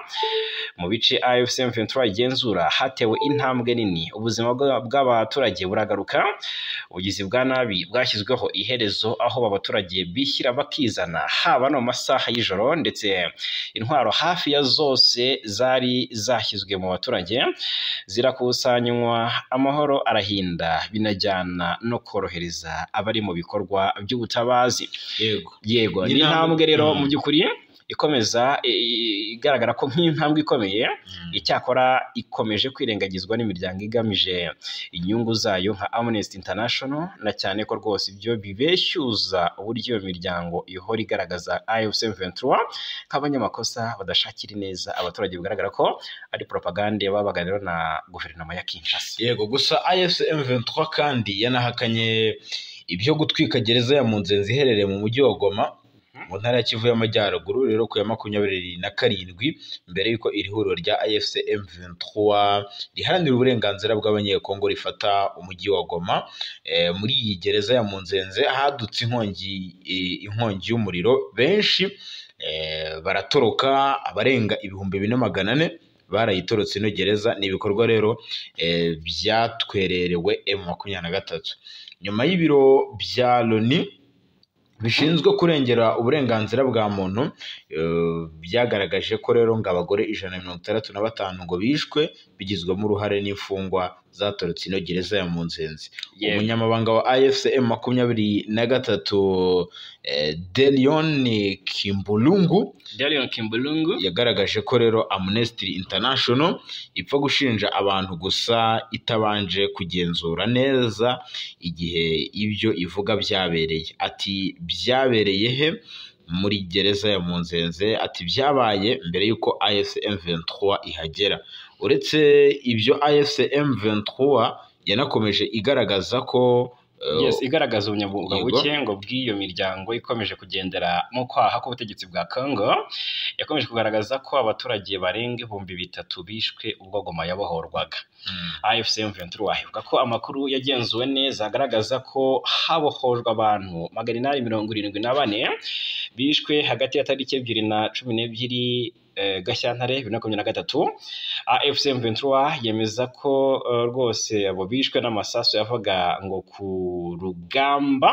mu bice AFC M23 igenzura. Hatewe intambwe nini, ubuzima bw'abaturage buragaruka, ubugizi bwa nabi bwashyizweho iherezo aho abaturage bishyira bakizana haba no masaha y'ijoro, ndetse intwaro hafi ya zose zari zashyizwe mu baturage zirakusanywa, amahoro arahinda, binajyana no korohereza abari mu bikorwa by'ubutabazi. Yego ni intambwe rero mu by'ukuri ikomeza igaragara ko nk'intambwe ikomeye, icyakora ikomeje kwirengagizwa n'imiryango igamije inyungu zayo nka Amnesty International, na cyane ko rwose ibyo bibeshyuza uburyo iyo miryango ihora igaragaza AFC M23 nk'abanyamakosa badashakira neza abaturage, bigaragara ko ari propaganda babaga rero na guverinoma ya Kinshasa. Yego gusa AFC M23 kandi yanahakanye ibyo gutwika gereza ya Munzenze iherereye mu mujyi wa Goma mu ntara ya Kivu y'Amajyaruguru rero ku ya 27 mbere yuko iri huriro rya AFC M23 riharanira uburenganzira bw'abanyekongo rifata umujyi wa Goma. Muri iyi gereza ya Munzenze hadutse inkongi y'umuriro, benshi baratoroka, abarenga 2400 barayitorotse ino gereza. Ni ibikorwa rero byatwererewe M23 nyuma y'ibiro bya Loni bishinzwe kurengera uburenganzira bwa muntu byagaragaje ko rero ngo abagore 165 ngo bishwe bigizwemo uruhare n'imfungwa zatorotse ino gereza ya Munzenze. Umunyamabanga wa AFC M23 Delion Kimbulungu yagaragaje ko rero Amnesty International ipfa gushinja abantu gusa itabanje kugenzura neza igihe ibyo ivuga byabereye. Ati byabereye he? Muri gereza ya Munzenze. Ati byabaye mbere yuko AFC M23 ihagera. Uretse ibyo AFC M23 yanakomeje igaragaza ko igaragaza ubunyabunga buke ngo bw'iyo miryango ikomeje kugendera mu kwaha k'ubutegetsi bwa Congo. Yakomeje kugaragaza ko abaturage barenga 3000 bishwe ubwo Goma yabohorwaga. AFC M23 ivuga ko amakuru yagenzuwe neza agaragaza ko habohojwe abantu 874 bishwe hagati ya tariki 2 na 12 Gashyantare 2023. AFC M23 yemeza ko rwose abo bishwe n'amasasu yavaga ngo ku rugamba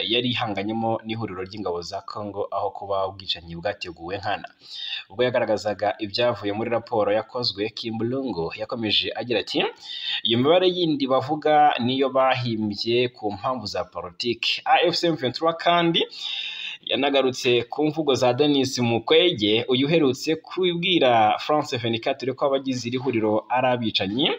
yari ihanganyemo n'ihuriro ry'ingabo za Congo, aho kuba ubwicanyi bwateguwe nkana. Ubwo yagaragazaga ibyavuye muri raporo yakozwe, Kimbulungu yakomeje agira ati iyo mibare yindi bavuga niyo bahimbye ku mpamvu za politiki. AFC M23 kandi yanagarutse ku mvugo za Denis Mukwege uyu uherutse kubwira France 24 ko abagize iri huriro ari abicanyi,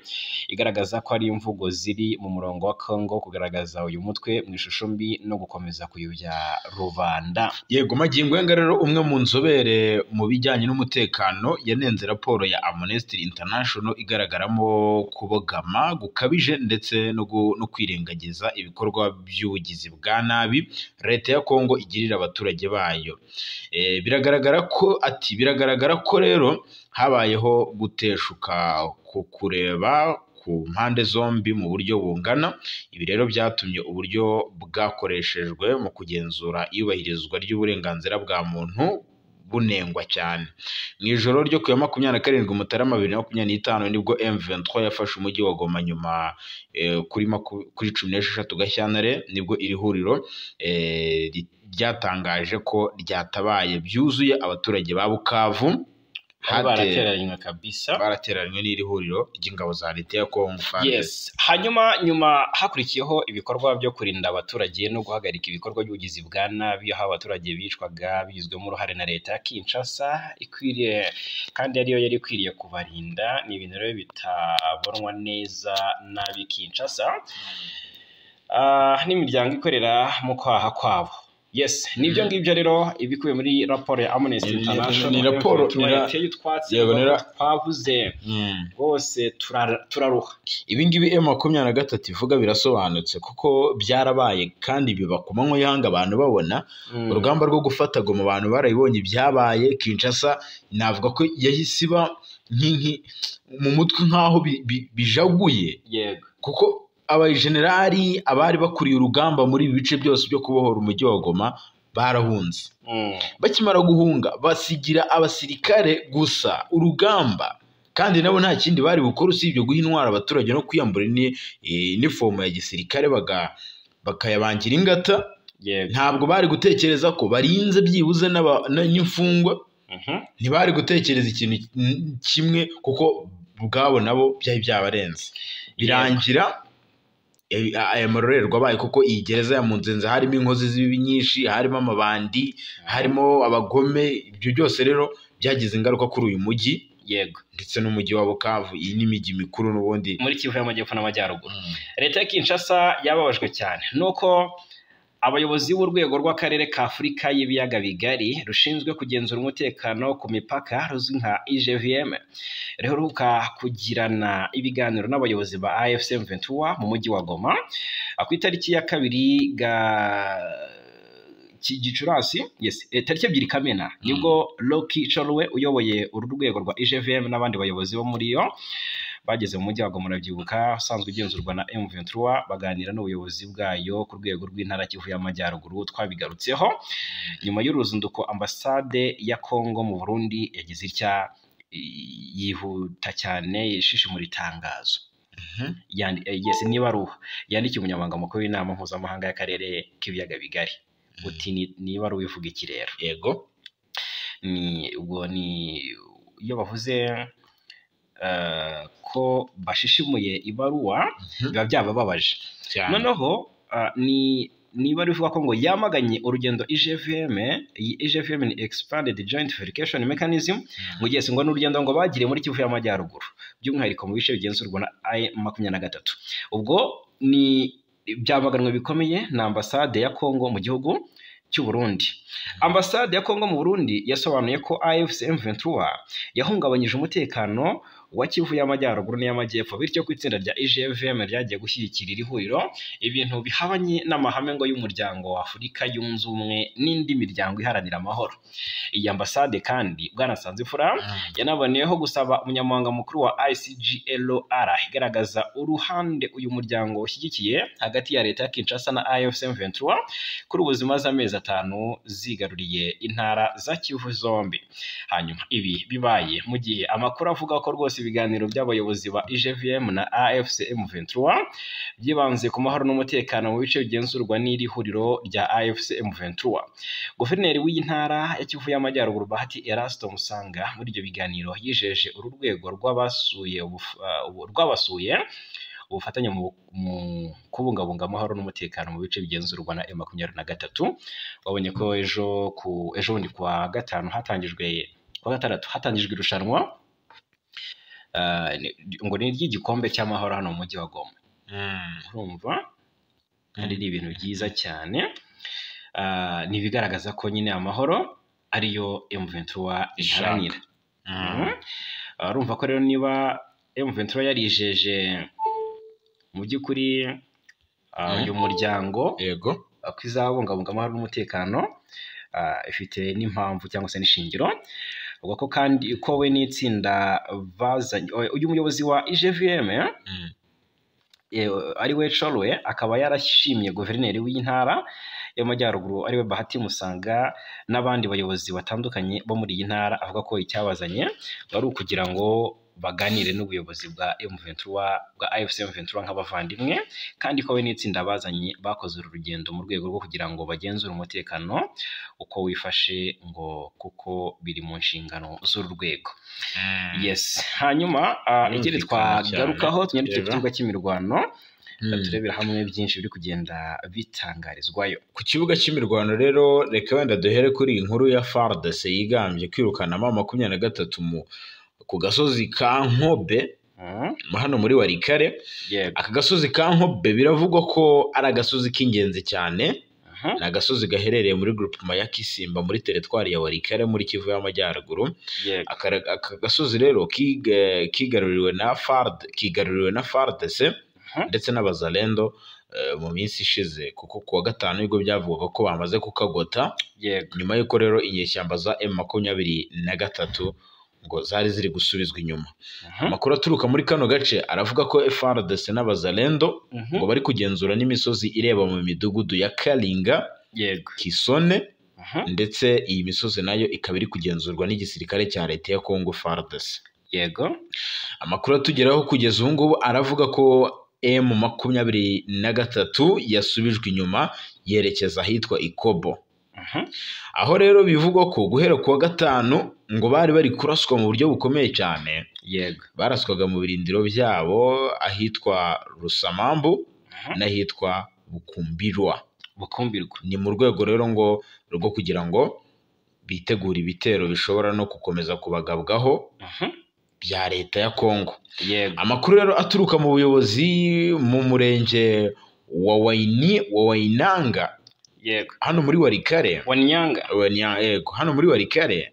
igaragaza ko ari imvugo ziri mu murongo wa Congo kugaragaza uyu mutwe mu ishusho mbi no gukomeza kuyobya rubanda. Yego magingo yanga rero umwe mu nzobere mu bijyanye n'umutekano yanenze raporo ya Amnesty International igaragaramo kubogama gukabije ndetse no kwirengagiza ibikorwa by'ubugizi bwa nabi leta ya Congo igirira abaturage bayo. Biragaragara ko rero habayeho guteshuka ku kureba ku mpande zombi mu buryo bungana. Ibi rero byatumye uburyo bwakoreshejwe mu kugenzura iyubahirizwa ry'uburenganzira bwa muntu bunengwa cyane. Mu ijoro ryo ku ya 27 Mutarama 2025 nibwo M23 yafashe umujyi wa Goma, nyuma kuri 16 Gashyantare nibwo iri huriro ryatangaje ko ryatabaye byuzuye abaturage ba Bukavu baratereranywe kabisa, baratereranywe n'iri huriro ry'ingabo za leta ya Kongo. Yes. Hanyuma nyuma hakurikiyeho ibikorwa byo kurinda abaturage no guhagarika ibikorwa by'ubugizi bwa nabi, aho abaturage bicwaga bigizwemo uruhare na leta ya Kinshasa ikwiriye kandi ariyo yari ikwiriye kubarinda. Ni ibintu rero bitabonwa neza nabi Kinshasa n'imiryango ikorera mu kwaha kwabo. Yes, nibyo ngibyo rero ibikubiye muri raporo ya Amnesty International. Ni raporo twavuze bose turaruha. Ibi ngibi M23 ivuga birasobanutse kuko byarabaye kandi biba ku manywa y'ihanga abantu babona. Urugamba rwo gufata Goma abantu barayibonye byabaye. Kinshasa navuga ko yahisiba mu mutwe nkaho bijaguye. Yego, kuko abajenerali abari bakuriye urugamba muri ibi bice byose byo kubohora umujyi wa Goma barahunze. Bakimara guhunga basigira abasirikare gusa urugamba, kandi nabo nta kindi bari bukora usibye guha intwara abaturage no kwiyambura inifomu ya gisirikare bakayabangira ingata. Ntabwo bari gutekereza ko barinze byibuze n'imfungwa. Ntibari gutekereza ikintu kimwe kuko ubwabo nabo byari byabarenze. Birangira aya marorerwa abaye kuko iyi gereza ya Munzenze harimo inkozi z'ibibi nyinshi, harimo amabandi, harimo abagome. Ibyo byose rero byagize ingaruka kuri uyu mujyi. Yego, ndetse n'umujyi wa Bukavu. Iyi ni imijyi mikuru n'ubundi muri Kivu y'Amajyepfo n'Amajyaruguru. Leta ya Kinshasa yababajwe cyane nuko abayobozi b'urwego rw'akarere ka Afurika y'ibiyaga bigari rushinzwe kugenzura umutekano ku mipaka ruzwi nka IGVM ruheruka kugirana ibiganiro n'abayobozi ba AFC M23 mu mujyi wa Goma ku itariki ya 2 Gicurasi, tariki 2 Kamena, nibwo Loki Cholwe uyoboye uru rwego rwa IGVM n'abandi bayobozi bo muri yo bageze mu mujyi wa Goma. Murabyibuka, usanzwe ugenzurwa na M23, baganira n'ubuyobozi bwayo ku rwego rw'intara Kivu y'Amajyaruguru. Twabigarutseho nyuma y'uruzinduko ambasade ya Kongo mu Burundi yagize itya yihuta cyane yishishimura itangazo. Niba ruha yandikiye umunyamabanga mukuru w'inama mpuzamahanga y'akarere k'ibiyaga bigari. Uti niba ruwivuga iki rero? Yego, ubwo ni iyo bavuze ko bashishimuye ibaruwa biba byabababaje. Noneho niba rivuga ko ngo yamaganye urugendo IGVM ni Expanded Joint Verification Mechanism, mu gihe ngo n'urugendo ngo bagiriye muri Kivu y'Amajyaruguru, by'umwihariko mu bice bigenzurwa na M23. Ubwo ni byamaganwe bikomeye na ambasade ya Kongo mu gihugu cy'u Burundi. Ambasade ya Kongo mu Burundi yasobanuye ko AFC M23 yahungabanyije umutekano wa Kivu y'Amajyaruguru n'iy'Amajyepfo, bityo ku itsinda rya IGVM ryagiye gushyigikira iri huriro, ibintu bihabanye n'amahame ngo y'umuryango wa Afurika yunze ubumwe n'indi miryango iharanira amahoro. Iyi ambasade kandi Bwana Sanzifura yanaboneyeho gusaba umunyamabanga mukuru wa ICGLR igaragaza uruhande uyu muryango ushyigikiye hagati ya leta ya Kinshasa na AFC M23 kuri ubuzima z'amezi 5 zigaruriye intara za Kivu zombi. Hanyuma ibi bibaye mu gihe amakuru avuga ko rwose ibiganiro by'abayobozi ba IGVM na AFC M23 byibanze ku mahoro n'umutekano mu bice bigenzurwa n'iri huriro rya AFC M23. Guverineri w'iyi ntara ya Kivu y'Amajyaruguru Bahati Erasto Musanga muri ibyo biganiro yijeje uru rwego rwabasuye ubufatanye mu kubungabunga amahoro n'umutekano mu bice bigenzurwa na M23. Babonye ko ejo bundi kuwa gatandatu hatangijwe irushanwa ngo ni iry'igikombe cy'amahoro hano mu mujyi wa Goma. Urumva, kandi ni ibintu byiza cyane. Ni ibigaragaza ko nyine amahoro ariyo M23 iharanira. Urumva ko rero niba M23 yarijeje mu by'ukuri uyu muryango yego ko izabungabunga amahoro n'umutekano, ifite n'impamvu cyangwa se n'ishingiro. Ubwo ko kandi ko we n'itsinda bazanye uyu muyobozi wa IGVM ari we Cholwe akaba yarashimye guverineri w'intara y'Amajyaruguru ari we Bahati Musanga n'abandi bayobozi batandukanye bo muri iyi ntara, avuga ko icyabazanye ari ukugira ngo baganire n'ubuyobozi bwa M23 bwa AFC M23 nk'abavandimwe, kandi ko we n'itsinda bazanye bakoze uru rugendo mu rwego rwo kugira ngo bagenzure umutekano uko wifashe ngo kuko biri mu nshingano z'uru rwego. Yes, hanyuma ikindi twagarukaho tunyarukire ku kibuga cy'imirwano, turebera hamwe byinshi biri kugenda bitangarizwayo ku kibuga cy'imirwano. Rero reka wenda duhere kuri iyi nkuru ya FARDC yigambye kwirukana M23 ku gasozi ka Nkobe hano muri Warikare. Aka gasozi ka Nkobe biravugwa ko ari agasozi k'ingenzi cyane. Ni agasozi gaherereye muri groupement ya Kisimba muri teritwari ya Warikare muri Kivu y'Amajyaruguru. Aka gasozi rero kigaruriwe na FARDC ndetse n'abazalendo mu minsi ishize, kuko kuwa gatanu nibwo byavugaga ko bamaze kukagota, nyuma y'uko rero inyeshyamba za M23 ngo zari ziri gusubizwa inyuma. Amakuru aturuka muri kano gace aravuga ko FARDC n'abazalendo ngo bari kugenzura n'imisozi ireba mu midugudu ya Kalinga, Kisone, ndetse iyi misozi nayo ikaba iri kugenzurwa n'igisirikare cya leta ya Kongo FARDC. Amakuru atugeraho kugeza ubu ngubu aravuga ko M23 yasubijwe inyuma yerekeza ahitwa Ikobo. Aho rero bivugwa ko guhera kuwa gatanu ngo bari kuraswa mu buryo bukomeye cyane. Baraswaga mu birindiro byabo ahitwa Rusamambu n'ahitwa Bukumbirwa. Ni mu rwego rero ngo rwo kugira ngo bitegure ibitero bishobora no gukomeza kubagabwaho bya leta ya Kongo. Amakuru rero aturuka mu buyobozi mu murenge wa Wainanga hano muri Warikare, hano muri Warikare,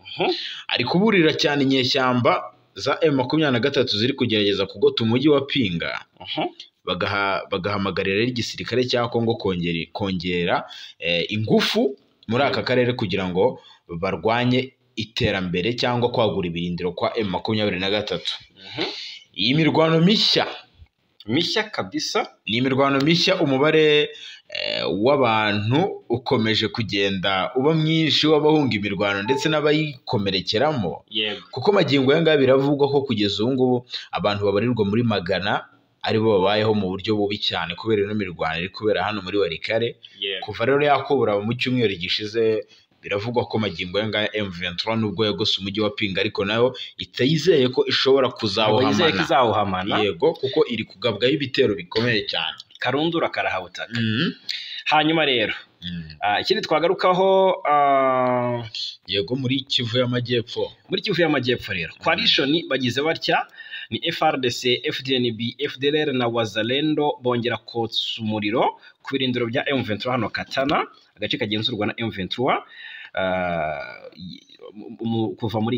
ari kuburira cyane inyeshyamba za M23 ziri kugerageza kugota umujyi wa Pinga. Bagahamagarira igisirikare cya Kongo kongera ingufu muri aka karere kugira ngo barwanye iterambere cyangwa kwagura ibirindiro kwa M23. Iyi mirwano mishya kabisa, ni imirwano mishya. Umubare w'abantu ukomeje kugenda uba mwinshi w'abahunga imirwano ndetse n'abayikomerekeramo, kuko magingo yanga biravugwa ko kugeza ubu ngubu abantu babarirwa muri magana aribo babayeho mu buryo bubi cyane kubera ino mirwano iri kubera hano muri Warikare. Kuva rero yakubura mu cyumweru gishize biravugwa ko magingo yanga M23 nubwo yagose umujyi wa Pinga ariko nayo itayizeye ko ishobora kuzawuhamana. Yego, kuko iri kugabwaho ibitero bikomeye cyane. Karundura karahabutaka. Hanyuma rero ikindi twagarukaho yego muri Kivu y'Amajyepfo. Muri Kivu y'Amajyepfo rero coalition bagize batya ni FARDC, FDNB, FDLR na Wazalendo bongera kotsa umuriro ku birindiro bya M23 hano Katana, agace kagenzurwa na M23 kuva muri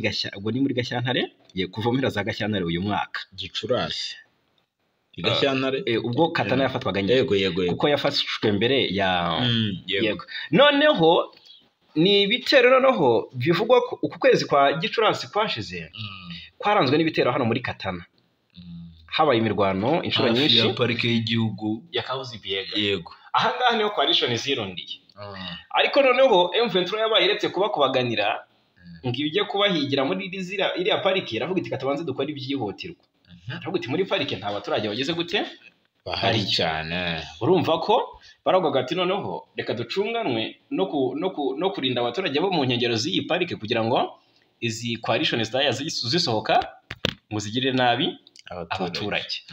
Gashyantare, kuva muri za Gashyantare uyu mwaka Gicurasi Gashyantare, ubwo Katana yafatwaga kuko yafashwe mbere ya yego. Noneho ni ibitero noneho bivugwa ko uku kwezi kwa Gicurasi kwashize kwaranzwe n'ibitero hano muri Katana. Habaye imirwano inshuro nyinshi ya parike y'igihugu ya Kahuzi-Biega. Yego, aha ngaha niho coalition zirundiye. Ariko noneho M23 yabaye iretse kubaganira ngo ibijye kubahigira muri iriya parike, iravuga iti katabanze dukora ibyihutirwa. Iravuga iti muri parike nta baturage bageze gute bahari cyane. Urumva ko baravuga ati noneho reka ducunganwe no kurinda abaturage bo mu nkengero z'iyi parike kugira ngo izi coalition zisohoka ngo zigire nabi abaturage.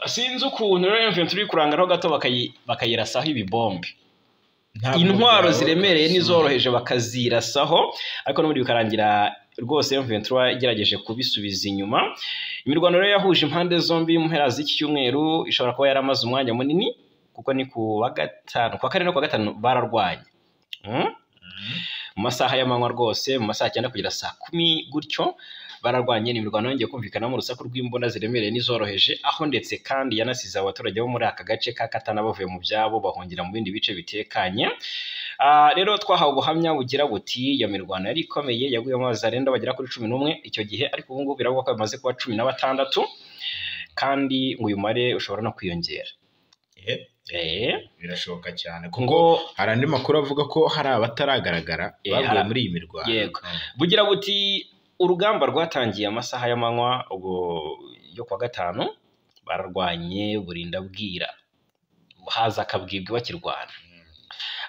Sinzi ukuntu rero M23 kurangaraho gato bakayirasaho ibibombe, intwaro ziremereye n'izoroheje bakazirasaho, ariko n'ubundi bikarangira rwose M23 igerageje kubisubiza inyuma. Imirwano rero yahuje impande zombi mu mpera z'iki cyumweru ishobora kuba yaramaze umwanya munini, kuko ni kuwa kane no kuwa gatanu bararwanye mu masaha y'amanywa rwose, mu masaha 9 kugera saa 10 gutyo bararwanye. Ni imirwano yongeye kumvikana mu rusaku rw'imbunda ziremereye n'izoroheje, aho ndetse kandi yanasize abaturage bo muri aka gace ka Katana bavuye mu byabo bahungira mu bindi bice bitekanye. Rero twahawe ubuhamya bugira buti iyo mirwano yari ikomeye yaguyemo abazalendo bagera kuri 11 icyo gihe, ariko ubu ngubu biravuga ko bimaze kuba 16 kandi ngo uyu mare ushobora no kwiyongera. Birashoboka cyane kuko hari andi makuru avuga ko hari abataragaragara baguye muri iyi mirwano. Yego, bugira buti urugamba rwatangiye amasaha y'amanywa ubwo yo kwa gatanu bararwanye burinda bwira haza akabwibwi bakirwana.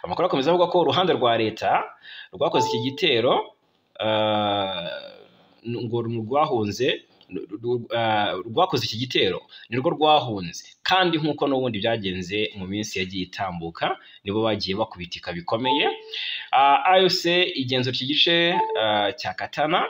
Amakuru akomeza avuga ko uruhande rwa leta rwakoze iki gitero ngo rwakoze iki gitero nirwo rwahunze, kandi nk'uko n'ubundi byagenze mu minsi yagiye itambuka nibo bagiye bakubitika bikomeye. AFC igenzura iki gice cya Katana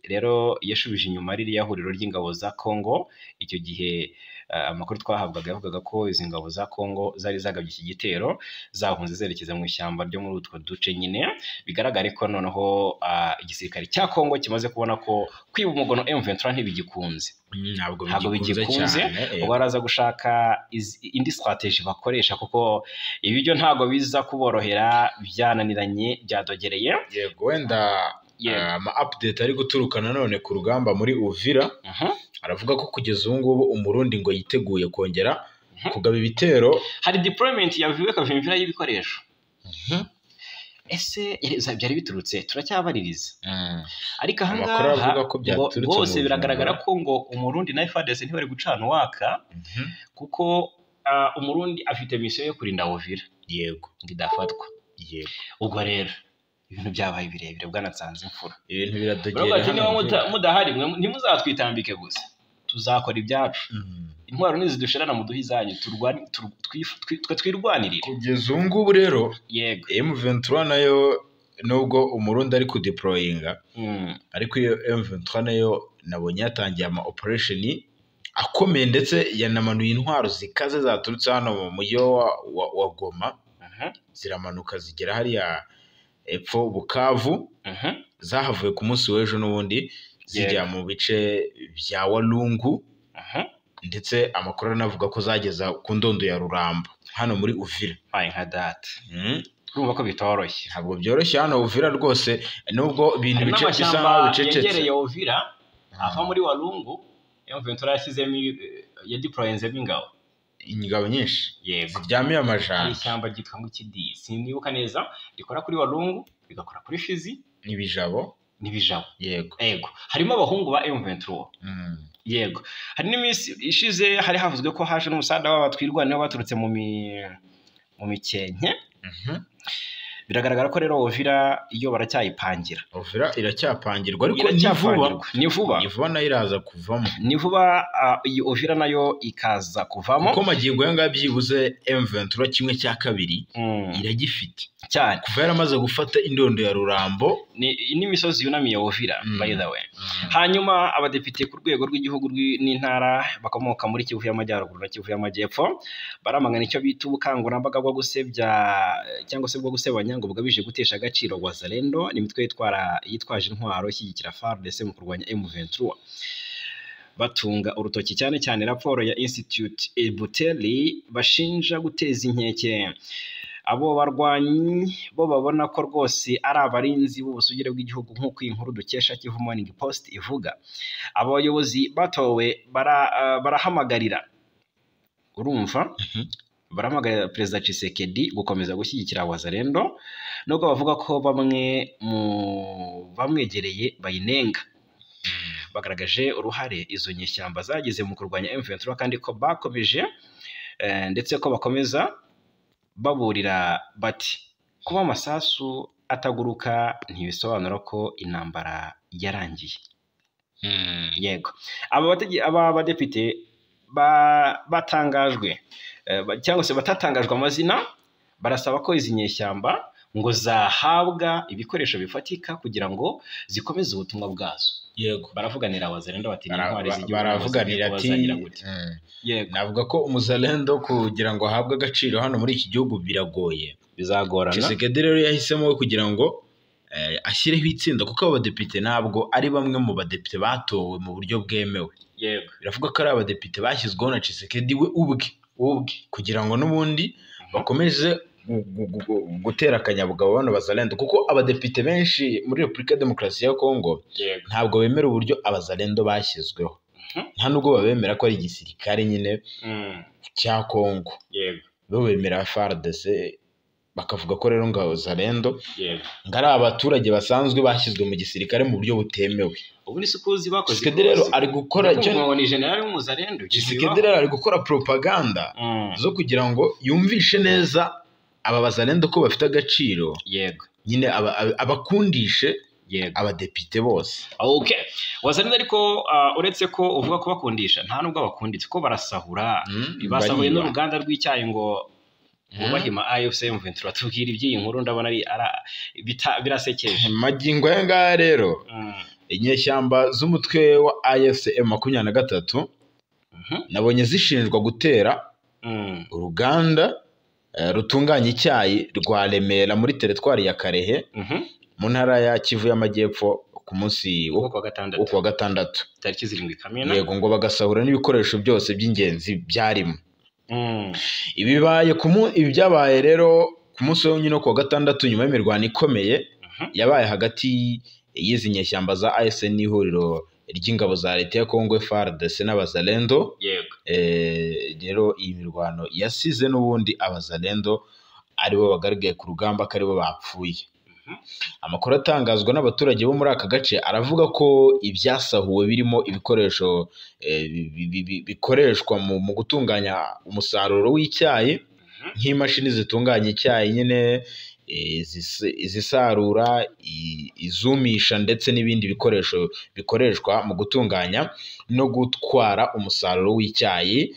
rero yashubije inyuma ririya huriro ry'ingabo za Congo. Icyo gihe amakuru twahabwaga yavugaga ko izi ngabo za Congo zari zagabye iki gitero zahunze zerekeza mu ishyamba ryo muri utwo duce nyine. Bigaragare ko noneho igisirikare cya Congo kimaze kubona ko kwiba umugono M23 ntibigikunze, ntabwo bigikunze. Ubwo baraza gushaka indi strategy bakoresha, kuko ibyo ntabwo biza kuborohera, byananiranye, byadogereye. Yego, wenda ama update ari guturuka nanone ku rugamba muri Uvira. Aravuga ko kugeza ubu ngubu umurundi ngo yiteguye kongera kugaba ibitero. Hari deployment yavuye Kavimvira y'ibikoresho. Ese byari biturutse turacyabaririza. Ariko ahangaha bose biragaragara ko ngo umurundi na FARDC ntibari gucana waka, kuko umurundi afite mission yo kurinda Uvira. Yego, ngidafatwa. Yego, ubwo rero ibintu byabaye birebire bwanatsanze imfura. Ibintu biradogera hano. Mudahari mwe ntimuzatwitambike gusa, tuzakora ibyacu. Intwaro nizidushirana mu duhizanyu twirwanirire. Kugeza ubu ngubu rero yego M23 nayo nubwo umurundi ari kudeployinga, ariko iyo M23 nayo nabonye yatangiye ama operation akomeye, ndetse yanamanuye intwaro zikaze zaturutse hano mu mujyi wa Goma. Ziramanuka zigera hariya epfo Bukavu. Zahavuye ku munsi w'ejo n'ubundi zijya mu bice bya Walungu. Ndetse amakuru anavuga ko zageza ku ndondo ya Rurambo hano muri Uvira. Nka data urumva ko bitoroshye, ntabwo byoroshye hano Uvira rwose, nubwo ibintu bice bisa nkaho bicecetse. Yegereye Uvira ava muri Walungu, M23 yashyizemo yadeployenzemo ingabo nyinshi yego ziryamiye amajanja. Ishyamba ryitwa ngo Kidi, sinibuka neza, rikora kuri Walungu rigakora kuri Fizi n'ibijabo. Yego harimo abahungu ba M23. Yego, hari n'iminsi ishize hari havuzwe ko haje n'umusada w'abatwirwanira baturutse mu mikenke. Biragaragara ko rero Uvira iyo baracyayipangira. Uvira iracyapangirwa, ariko ni vuba nayo iraza kuvamo. Ni vuba iyo Uvira nayo ikaza kuvamo, kuko magingo yanga byibuze M23 kimwe cya kabiri iragifite cyane, kuva yaramaze gufata indondo ya Rurambo n'imisozi yunamiye Uvira. By the way, hanyuma abadepite ku rwego rw'igihugu n'intara bakomoka muri Kivu y'Amajyaruguru na Kivu y'Amajyepfo baramagana icyo bita ubukangurambaga bwo gusebya cyangwa se bwo gusebanya ngo bugabije gutesha agaciro Wazalendo n'imitwe yitwaje intwaro ishyigikira FARDC mu kurwanya M23. Batunga urutoki cyane cyane raporo ya Institute Ebuteli bashinja guteza inkeke abo barwanyi bo babona ko rwose ari abarinzi b'ubusugire bw'igihugu, nk'uko iyi nkuru dukesha Kivu Morning Post ivuga. Abayobozi batowe barahamagarira barahamagarira Perezida Tshisekedi gukomeza gushyigikira Wazalendo, nubwo bavuga ko bamwe mu bamwegereye bayinenga. Bagaragaje uruhare izo nyeshyamba zagize mu kurwanya M23, kandi ko bakomeje ndetse ko bakomeza baburira bati kuba amasasu ataguruka ntibisobanura ko intambara yarangiye. Yego, aba badepite batangajwe cyangwa se batatangajwe amazina barasaba ko izi nyeshyamba ngo zahabwa ibikoresho bifatika kugira ngo zikomeze ubutumwa bwazo. Yego, baravuganira Wazalendo bati intwari z'igihugu, baravuganira ati navuga ko umuzalendo kugira ngo ahabwe agaciro hano muri iki gihugu biragoye, bizagorana. Tshisekedi rero yahisemo kugira ngo ashyireho itsinda, kuko abo badepite ntabwo ari bamwe mu badepite batowe mu buryo bwemewe. Yego, biravuga ko ari abadepite bashyizweho na Tshisekedi we ubwe kugira ngo n'ubundi bakomeze gutera akanyabugabo bano Bazalendo, kuko abadepite benshi muri Repubulika Demokarasi ya Kongo ntabwo bemera uburyo Abazalendo bashyizweho. Nta nubwo babemera ko ari igisirikare nyine cya Kongo. Bo bemera FARDC bakavuga ko rero ngo Zalendo ngari abaturage basanzwe bashyizwe mu gisirikare mu buryo butemewe. Ubu ni sukuzi bakoze. Tshisekedi rero ari gukora ni general w'umuzalendo. Tshisekedi rero ari gukora propaganda zo kugira ngo yumvishe neza aba bazalendo ko bafite agaciro. Yego. Nyine abakundishe abadepite bose. Okay. Wazalendo ariko uretse ko uvuga ko bakundisha nta nubwo abakunditse ko barasahura. Basahuye n'uruganda rw'icyayi ngo ubahima AFC M23 tubwira iby'iyi nkuru ndabona ari birasekeje. Magingo yanga rero inyeshyamba z'umutwe wa AFC M23 nabonye zishinjwa gutera uruganda rutunganya icyayi rwa Remera muri teritwari ya Karehe mu ntara ya Kivu y'Amajyepfo ku munsi wo kuwa gatandatu tariki 7 Kamena. Yego, ngo bagasahura n'ibikoresho byose by'ingenzi byarimo. Ibi byabaye rero ku munsi wo nyine kuwa gatandatu nyuma y'imirwano ikomeye yabaye hagati y'izi nyeshyamba za AFC n'ihuriro ry'ingabo za leta ya Kongo FARDC n'abazalendo. Rero iyi mirwano yasize n'ubundi abazalendo aribo bagaragaye ku rugamba ko aribo bapfuye. Amakuru atangazwa n'abaturage bo muri aka gace aravuga ko ibyasahuwe birimo ibikoresho bikoreshwa mu gutunganya umusaruro w'icyayi nk'imashini zitunganya icyayi nyine, izisarura, izumisha ndetse n'ibindi bikoresho bikoreshwa mu gutunganya no gutwara umusaruro w'icyayi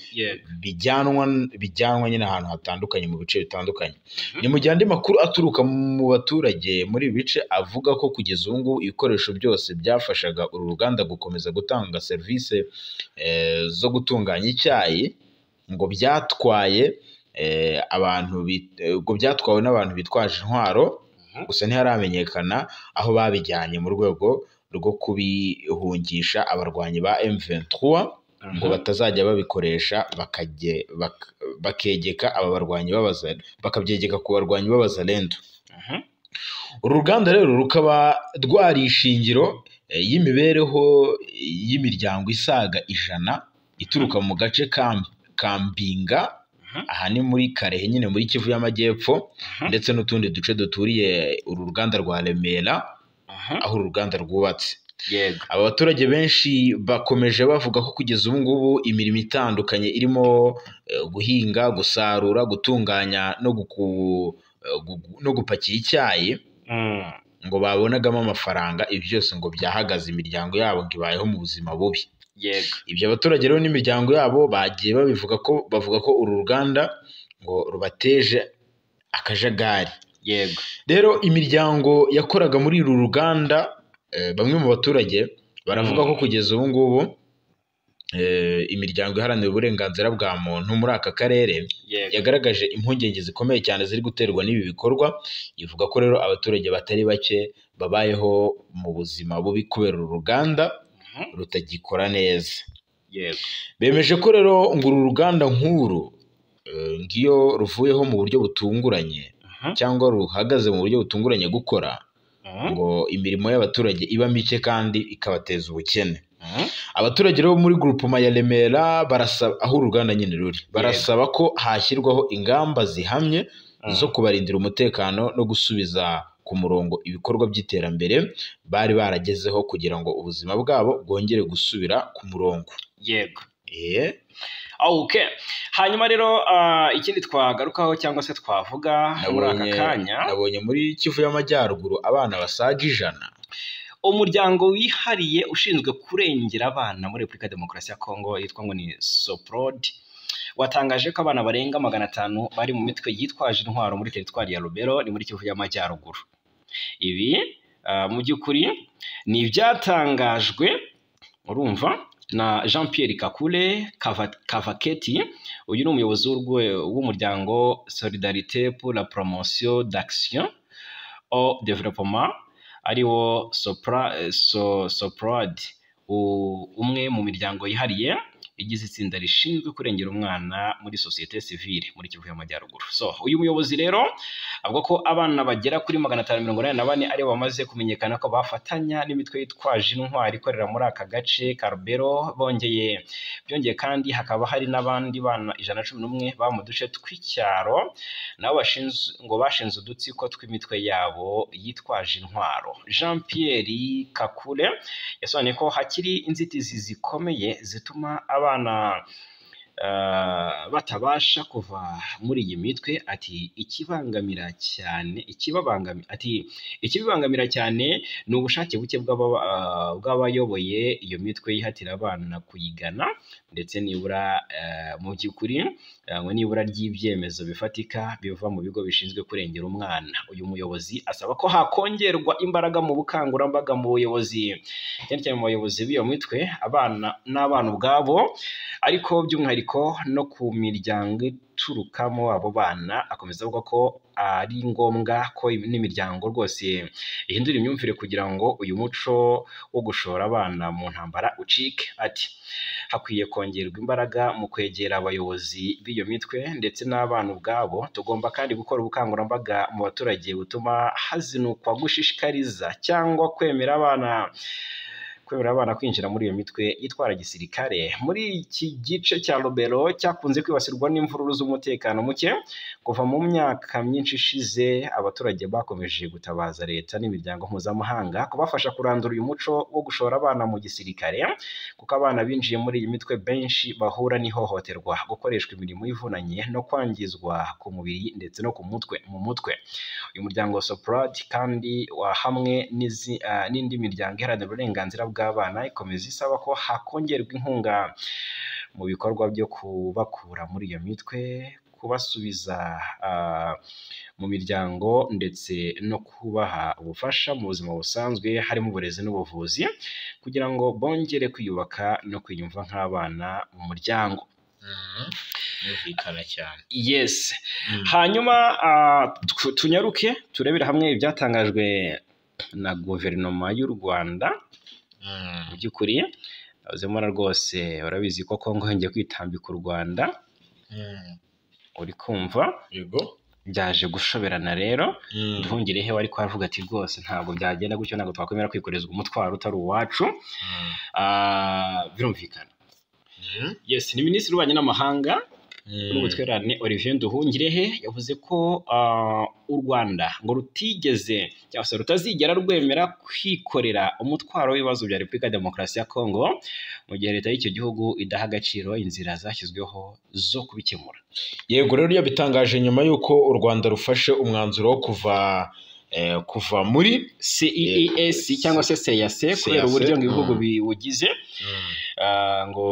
bijyanwa nyine ahantu hatandukanye mu bice bitandukanye. Ni mu gihe andi makuru aturuka mu baturage muri ibi bice avuga ko kugeza ubu ngubu ibikoresho byose byafashaga uru ruganda gukomeza gutanga serivisi zo gutunganya icyayi ngo byatwawe n'abantu bitwaje intwaro, gusa ntiharamenyekana aho babijyanye mu rwego rwo kubihungisha abarwanyi ba M23 ngo batazajya babikoresha bakegeka aba barwanyi bakabyegeka ku barwanyi b'abazalendo. Uru ruganda rero rukaba rwari ishingiro y'imibereho y'imiryango isaga 100 ituruka mu gace ka Mbinga, aha ni muri Karehe nyine muri Kivu y'Amajyepfo, ndetse n'utundi duce duturiye uru ruganda rwa Remera aho uru ruganda rwubatse. Aba baturage benshi bakomeje bavuga ko kugeza ubu ngubu imirimo itandukanye irimo guhinga, gusarura, gutunganya no gupakira icyayi ngo babonagamo amafaranga, ibi byose ngo byahagaze imiryango yabo ngo ibayeho mu buzima bubi. Ibyo abaturage rero n'imiryango yabo bagiye bavuga ko uru ruganda ngo rubateje akajagari. Rero imiryango yakoraga muri uru ruganda, bamwe mu baturage baravuga ko kugeza ubu ngubu imiryango iharanira uburenganzira bwa muntu muri aka karere yagaragaje impungenge zikomeye cyane ziri guterwa n'ibi bikorwa. Ivuga ko rero abaturage batari bake babayeho mu buzima bubi kubera uru ruganda rutagikora neza. Bemeje ko rero ngo uru ruganda nk'uru ngiyo ruvuyeho mu buryo butunguranye cyangwa ruhagaze mu buryo butunguranye gukora, ngo imirimo y'abaturage iba mike kandi ikabateza ubukene. Abaturage rero muri groupement ya Remera barasaba, aho uruganda nyine ruri, barasaba ko hashyirwaho ingamba zihamye zo kubarindira umutekano no gusubiza ku murongo ibikorwa by'iterambere bari baragezeho kugira ngo ubuzima bwabo bwongere gusubira ku murongo. Okay. Hanyuma rero ikindi twagarukaho cyangwa se twavuga muri aka kanya, nabonye muri Kivu y'Amajyaruguru abana basaga 100. Umuryango wihariye ushinzwe kurengera abana muri Repubulika Demokarasi ya Kongo yitwa ngo ni Soprod watangaje ko abana barenga 500 bari mu mitwe yitwaje intwaro muri teritwari ya Lubero ni muri Kivu y'Amajyaruguru. Ibi mu by'ukuri ni ibyatangajwe urumva na Jean Pierre Kakule Kavaketi, uyu ni umuyobozi w'umuryango Solidarité pour la promotion d'action au développement ariwo Soprod, umwe mu miryango yihariye igize itsinda rishinzwe kurengera umwana muri sosiyete sivile muri Kivu y'Amajyaruguru. So uyu muyobozi rero avuga ko abana bagera kuri 584 ari bamaze kumenyekana ko bafatanya n'imitwe yitwaje intwari ikorera muri aka gace ka Lubero. Byongeye kandi hakaba hari n'abandi bana 111 ba mu duce tw'icyaro nabo bashinze udutsiko tw'imitwe yabo yitwaje intwaro. Jean Pierre Kakule yasobanuye ko hakiri inzitizi zikomeye zituma abana batabasha kuva muri iyi mitwe. Ati ikibibangamira cyane ni ubushake buke bw'abayoboye iyo mitwe yihatira abana kuyigana, ndetse nibura mu by'ukuri nibura ry'ibyemezo bifatika biva mu bigo bishinzwe kurengera umwana. Uyu muyobozi asaba ko hakongerwa imbaraga mu bukangurambaga mu buyobozi, cyane cyane mu bayobozi b'iyo mitwe, abana n'abana ubwabo, ariko by'umwihariko no ku miryango iturukamo abo bana. Akomeza avuga ko ari ngombwa ko n'imiryango rwose ihindura imyumvire kugira ngo uyu muco wo gushora abana mu ntambara ucike. Ati hakwiye kongerwa imbaraga mu kwegera abayobozi b'iyo mitwe ndetse n'abana ubwabo. Tugomba kandi gukora ubukangurambaga mu baturage butuma hazinukwa gushishikariza cyangwa kwemera abana kwinjira muri iyo mitwe yitwara gisirikare. Muri iki gice cya Lubero cyakunze kwibasirwa n'imvururu z'umutekano muke kuva mu myaka myinshi ishize, abaturage bakomeje gutabaza leta n'imiryango mpuzamahanga kubafasha kurandura uyu muco wo gushora abana mu gisirikare, kuko abana binjiye muri iyi mitwe benshi bahura n'ihohoterwa, gukoreshwa imirimo ivunanye no kwangizwa ku mubiri ndetse no mu mutwe. Uyu muryango Soprod kandi hamwe n'indi miryango iharanira uburenganzira bw'abana ikomeza isaba ko hakongerwa inkunga mu bikorwa byo kubakura muri iyo mitwe, kubasubiza mu miryango ndetse no kubaha ubufasha mu buzima busanzwe harimo uburezi n'ubuvuzi, kugira ngo bongere kwiyubaka no kwiyumva nk'abana mu muryango. Yumvikana cyane. Yes. Hanyuma tunyaruke turebere hamwe ibyatangajwe na guverinoma y'u Rwanda. Mu by'ukuri uzemura rwose urabizi ko Kongo yongeye kwitambika u Rwanda. Uri kumva? Yego. Byaje gushoberana rero. Nduhungirehe wari kwavuga ati rwose ntabwo byagenda gutyo, ntabwo twakwemera kwikorezwa umutwaro utari uwacu. Birumvikana. Yes, ni Minisitiri w'Ububanyi n'Amahanga n'Ubutwererane Olivier Nduhungirehe yavuze ko u Rwanda ngo rutigeze cyangwa se rutazigera rwemera kwikorera umutwaro w'ibibazo bya Repubulika ya Demokarasi ya Kongo mu gihe leta y'icyo gihugu idaha agaciro inzira zashyizweho zo kubikemura. Yego, rero yabitangaje nyuma y'uko u Rwanda rufashe umwanzuro wo kuva muri CEEAC cyangwa se CEEAC kubera uburyo ngo ibihugu biwugize ngo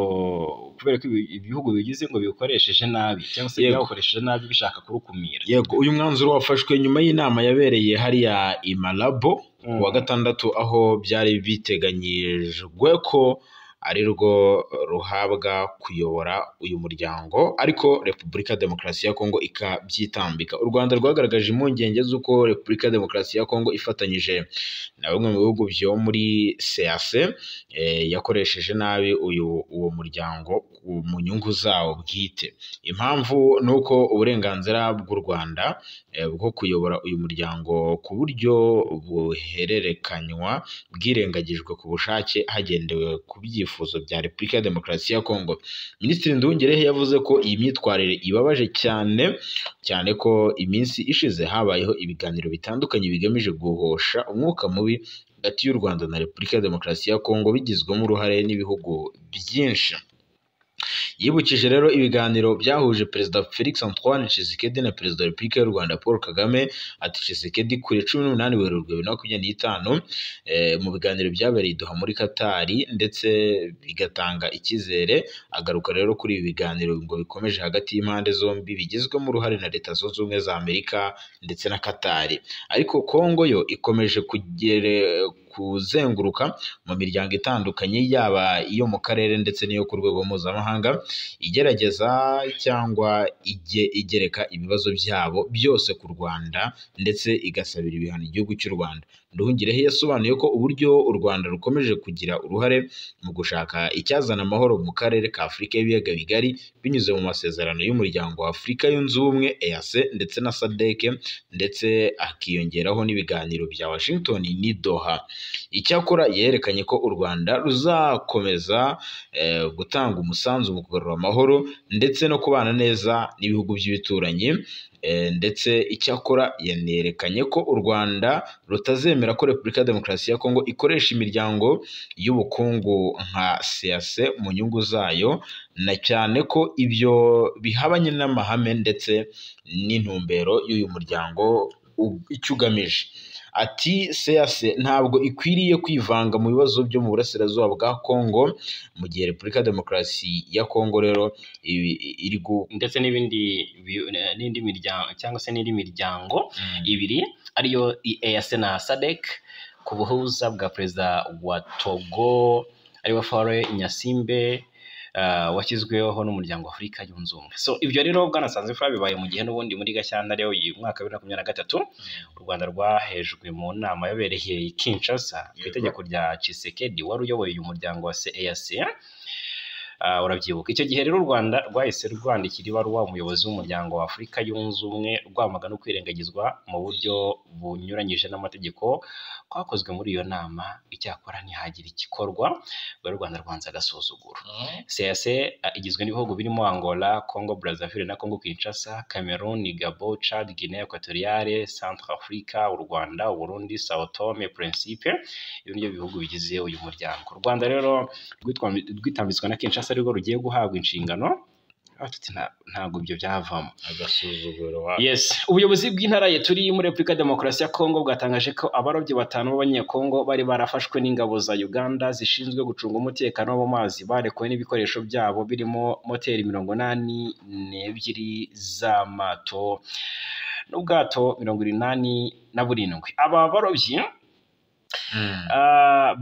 kubera ko ibihugu bigize ngo bikoresheje nabi cyangwa se byakoresheje nabi bishaka kurukumira. Yego, uyu mwanzuro wafashwe nyuma y'inama yabereye hariya i Malabo wa gatandatu, aho byari biteganyijwe ko ari rwo ruhabwa kuyobora uyu muryango, ariko Repubulika ya Demokarasi ya Kongo ikabyitambika. U Rwanda rwagaragaje impungenge z'uko Repubulika ya Demokarasi ya Kongo ifatanyije na bimwe mu bihugu byo muri CEEAC yakoresheje nabi uwo muryango mu nyungu zawo bwite. Impamvu ni uko uburenganzira bw'u Rwanda bwo kuyobora uyu muryango ku buryo buhererekanywa bwirengagijwe ku bushake hagendewe ku byifuzo bya Repubulika ya Demokarasi ya Kongo. Minisitiri Nduhungirehe yavuze ko iyi myitwarire ibabaje cyane ko iminsi ishize habayeho ibiganiro bitandukanye bigamije guhosha umwuka mubi hagati y'u Rwanda na Repubulika ya Demokarasi ya Kongo bigizwemo uruhare n'ibihugu byinshi. Yibukije rero ibiganiro byahuje Perezida Felix Antoine Tshisekedi na Perezida wa Repubulika y'u Rwanda Paul Kagame. Ati Tshisekedi kuri 18 Werurwe 2025 mu biganiro byabereye i Doha muri Katari, ndetse bigatanga icyizere. Agaruka rero kuri ibi biganiro ngo bikomeje hagati y'impande zombi bigizwemo uruhare na Leta Zunze Ubumwe za Amerika ndetse na Katari. Ariko Kongo yo ikomeje kuzenguruka mu miryango itandukanye, yaba iyo mu karere ndetse n'iyo ku rwego mpuzamahanga, igerageza cyangwa igereka ibibazo byabo byose ku Rwanda, ndetse igasabira ibihano igihugu cy'u Rwanda. Nduhungirehe yasobanuye ko uburyo u Rwanda rukomeje kugira uruhare mu gushaka icyazana amahoro mu karere ka Afurika y'ibiyaga bigari binyuze mu masezerano y'umuryango wa Afurika yunze ubumwe EAC ndetse na SADC, ndetse hakiyongeraho n'ibiganiro bya Washington n'i Doha. Icyakora yerekanye ko u Rwanda ruzakomeza gutanga umusanzu mu kugarura amahoro ndetse no kubana neza n'ibihugu by'ibituranyi, ndetse icyakora yanerekanye ko u Rwanda rutazemera ko Repubulika ya Demokarasi ya Kongo ikoresha imiryango y'ubukungu nka CEEAC mu nyungu zayo, na cyane ko ibyo bihabanye n'amahame ndetse n'intumbero y'uyu muryango icyo ugamije. Ati CEEAC ntabwo ikwiriye kwivanga mu bibazo byo mu burasirazuba bwa Kongo, mu gihe Repubulika ya Demokarasi ya Kongo rero iri ndetse n'indi miryango cyangwa se n'indi miryango ibiri ariyo EAC na SADC ku buhuza bwa perezida wa Togo ariwe Faure Nyasimbe washyizweho n'umuryango wa Afurika yunze ubumwe. So ibyo rero Bwana Nsanzimfura bibaye mu gihe n'ubundi muri Gashyantare uyu mwaka wa 2023 u Rwanda rwahejwe mu nama yabereye i Kinshasa ku itegeko rya Tshisekedi wari uyoboye uyu muryango wa EAC. Urabyibuka icyo gihe rero u Rwanda rwahise rwandikira ibaruwa umuyobozi w'umuryango wa Afurika yunze ubumwe rwamagana no kwirengagizwa mu buryo bunyuranyije n'amategeko kwakozwe muri iyo nama. Icyakora ntihagire igikorwa u Rwanda rwanze agasuzuguro. CEEAC igizwe n'ibihugu birimo Angola, Congo Brazzaville na Congo Kinshasa, Cameroon, Gabon, Chad, Guinea Equatoriale, Centrafrica, u Rwanda, u Burundi, Sao Tome Principe. Ibi nibyo bihugu bigize uyu muryango. U Rwanda rero rwitambitswe na Kinshasa ariko rugiye guhabwa inshingano, ntabwo ibyo byavamo agasuzuguro. Yes, ubuyobozi bw'intara ye turi muri Repubulika ya Demokarasi ya Kongo bwatangaje ko abarobyi 5 b'abanyekongo bari barafashwe n'ingabo za Uganda zishinzwe gucunga umutekano wo mu mazi barekuwe n'ibikoresho byabo birimo moteri 82 z'amato n'ubwato 87. Aba barobyi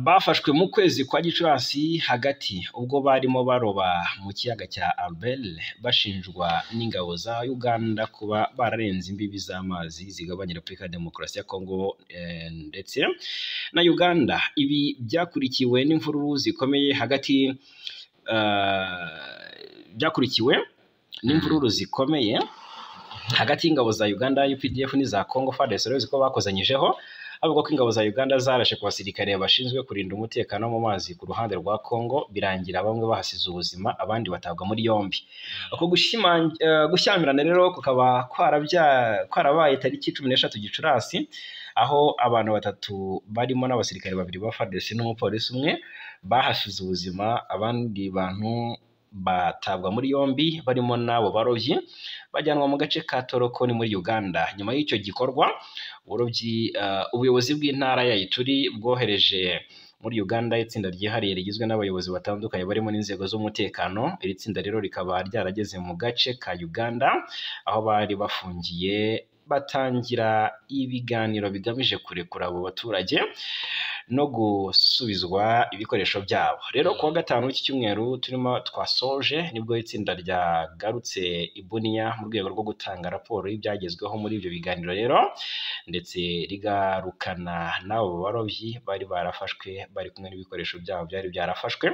bafashwe mu kwezi kwa Gicurasi hagati ubwo barimo baroba mu kiyaga cya Albert bashinjwa n'ingabo za Uganda kuba bararenze imbibi z'amazi zigabanya Repubulika ya Demokarasi ya Kongo ndetse na Uganda. Ibi byakurikiwe n'imvururu zikomeye hagati y'ingabo za Uganda UPDF n'iza Congo FARDC ko bakozanyijeho, avuga ko ingabo za Uganda zarashe ku basirikare bashinzwe kurinda umutekano mu mazi ku ruhande rwa Kongo, birangira bamwe bahasize ubuzima abandi batabwa muri yombi. Uko gushyamirana rero kukaba kwarabaye tariki 16 Gicurasi, aho abantu 3 barimo n'abasirikare 2 ba FARDC n'umupolisi umwe bahasize ubuzima, abandi bantu batabwa muri yombi barimo n'abo barovyi bajyanwa mu gace ka Toroko ni muri Uganda. Nyuma y'icyo gikorwa ubuyobozi bw'intara ya Ituri bwohereje muri Uganda itsinda ryihariye rigizwe n'abayobozi batandukanye barimo n'inzego z'umutekano. Iri tsinda rero rikaba ryarageze mu gace ka Uganda aho bari bafungiye, batangira ibiganiro bigamije kurekura abo baturage no gusubizwa ibikoresho byabo. Rero kuwa gatanu w'iki cyumweru turimo twasoje nibwo itsinda ryagarutse i Bunia mu rwego rwo gutanga raporo y'ibyagezweho muri ibyo biganiro rero, ndetse rigarukana n'abo barovyi bari barafashwe bari kumwe n'ibikoresho byabo byari byarafashwe,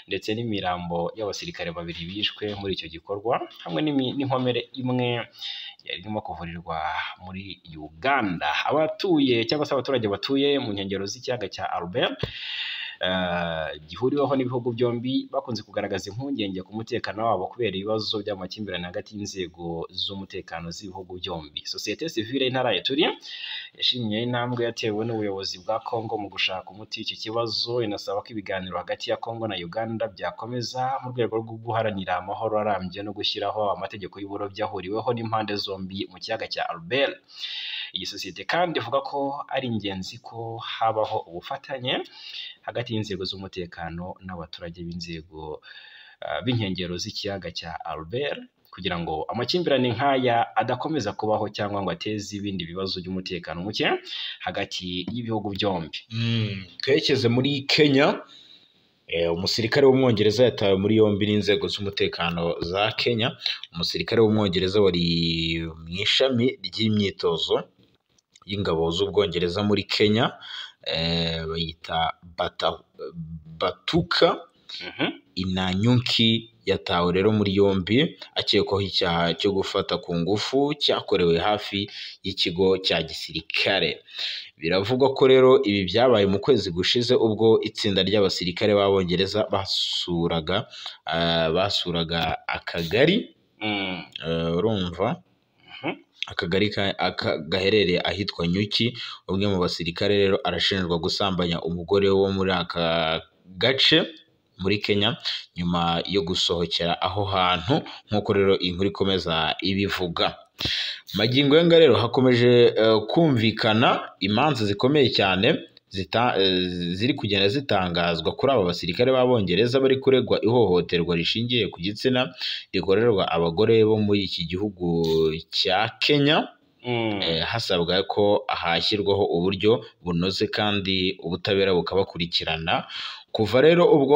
ndetse n'imirambo y'abasirikare 2 bishwe muri icyo gikorwa, hamwe n'inkomere imwe yarimo kuvurirwa muri Uganda. Abatuye cyangwa se abaturage batuye mu nkengero z'ikiyaga cya Albert gihuriweho n'ibihugu byombi bakunze kugaragaza impungenge ku mutekano wabo kubera ibibazo by'amakimbirane hagati y'inzego z'umutekano z'ibihugu byombi. Sosiyete sivile y'intara ya Ituri yashimye intambwe yatewe n'ubuyobozi bwa Kongo mu gushaka umuti iki kibazo, inasaba ko ibiganiro hagati ya Kongo na Uganda byakomeza mu rwego rwo guharanira amahoro arambye no gushyiraho amategeko y'uburobyi ahuriweho n'impande zombi mu kiyaga cya Albert. Iyi sosiyete kandi ivuga ko ari ingenzi ko habaho ubufatanye hagati y'inzego z'umutekano n'abaturage b'inkengero z'ikiyaga cya Albert kugira ngo amakimbirane nk'aya adakomeza kubaho cyangwa ngo ateze ibindi bibazo by'umutekano muke hagati y'ibihugu byombi. Twerekeze muri Kenya. Umusirikare w'umwongereza yatawe muri yombi n'inzego z'umutekano za Kenya. Umusirikare w'umwongereza wari mu ishami ry'imyitozo y'ingabo z'Ubwongereza muri Kenya bayita Batuka Inanyuki yatawe rero muri yombi akekwaho icyaha cyo gufata ku ngufu cyakorewe hafi y'ikigo cya gisirikare. Biravugwa ko rero ibi byabaye mu kwezi gushize ubwo itsinda ry'abasirikare b'Abongereza basuraga akagari urumva akagari gaherereye ahitwa Nyuki. Umwe mu basirikare rero arashinjwa gusambanya umugore wo muri aka gace muri Kenya nyuma yo gusohokera aho hantu nk'uko rero inkuru ikomeza ibivuga. Magingo y'anga rero hakomeje kumvikana imanza zikomeye cyane ziri kugenda zitangazwa kuri aba basirikare b'Abongereza bari kuregwa ihohoterwa rishingiye ku gitsina rikorerwa abagore bo muri iki gihugu cya Kenya, hasabwa ko hashyirwaho uburyo bunoze kandi ubutabera bukabakurikirana. Kuva rero ubwo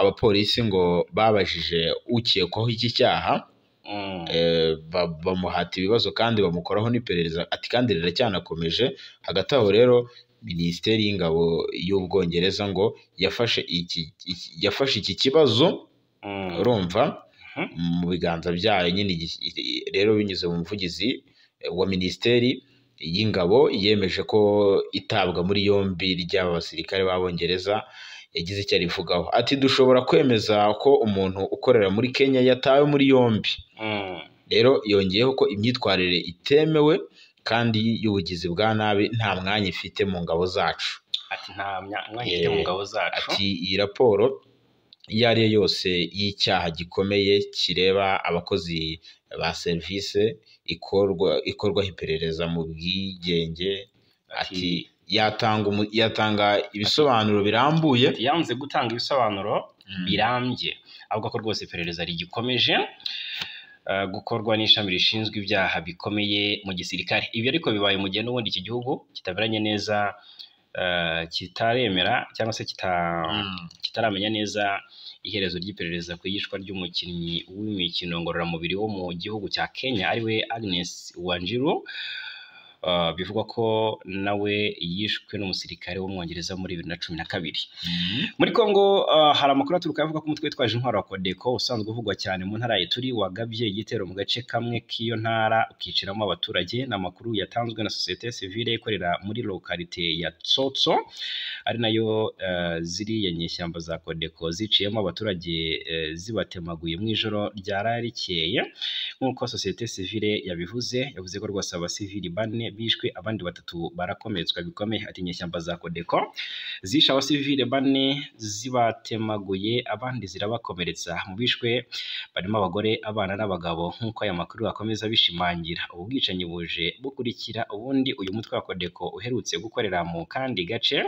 abapolisi ngo babajije ukekwaho iki cyaha bamuhata ibibazo kandi bamukoraho n'iperereza ati kandi riracyanakomeje. Hagati aho rero Minisiteri y'Ingabo y'Ubwongereza ngo yafashe iki kibazo urumva mu biganza byayo nyine rero binyuze mu muvugizi wa Minisiteri y'Ingabo yemeje ko itabwa muri yombi ry'aba basirikare b'Abongereza yagize icyo arivugaho ati dushobora kwemeza ko umuntu ukorera muri Kenya yatawe muri yombi. Rero yongeyeho ko imyitwarire itemewe kandi y'ubugizi bwa nabi nta mwanya ifite mu ngabo zacu. Ati nta mwanya ifite mu ngabo zacu. Ati iyi raporo iyo ari yo yose y'icyaha gikomeye kireba abakozi ba serivisi ikorwaho iperereza mu bwigenge. Ati yatanga ibisobanuro birambuye. Yanze gutanga ibisobanuro birambye avuga ko rwose iperereza rigikomeje gukorwa n'ishami rishinzwe ibyaha bikomeye mu gisirikare. Ibi ariko bibaye mu gihe n'ubundi iki gihugu kitaberanye neza, kitaremera cyangwa se kitaramenya neza iherezo ry'iperereza ku iyicwa ry'umukinnyi w'imikino ngororamubiri wo mu gihugu cya Kenya ariwe Agnes Wanjiru. Bivugwa ko nawe yishwe n'umusirikare w'Umwongereza muri 2012. Muri Kongo hari amakuru aturuka avuga ko umutwe witwaje intwaro wa Codeco usanzwe uvugwa cyane mu ntara y'Ituri wagabye igitero mu gace kamwe k'iyo ntara ukiciramo abaturage. N'amakuru yatanzwe na societe civile ikorera muri localité ya Tsotso ari nayo ziriya nyeshyamba za Codeco ziciyemo abaturage zibatemaguye mu ijoro ryararikeye. Nk'uko societe civile yavuze ko rwose abasivili bane bishwe abandi batatu barakometswa bikomeye. Ati inyeshyamba za Codeco zishe abasivile bane zibatemaguye abandi zirabakomeretsa. Mu bishwe barimo abagore, abana n'abagabo. Nk'uko aya makuru akomeza bishimangira, ubu bwicanyi buje bukurikira ubundi uyu mutwe wa Codeco uherutse gukorera mu kandi gace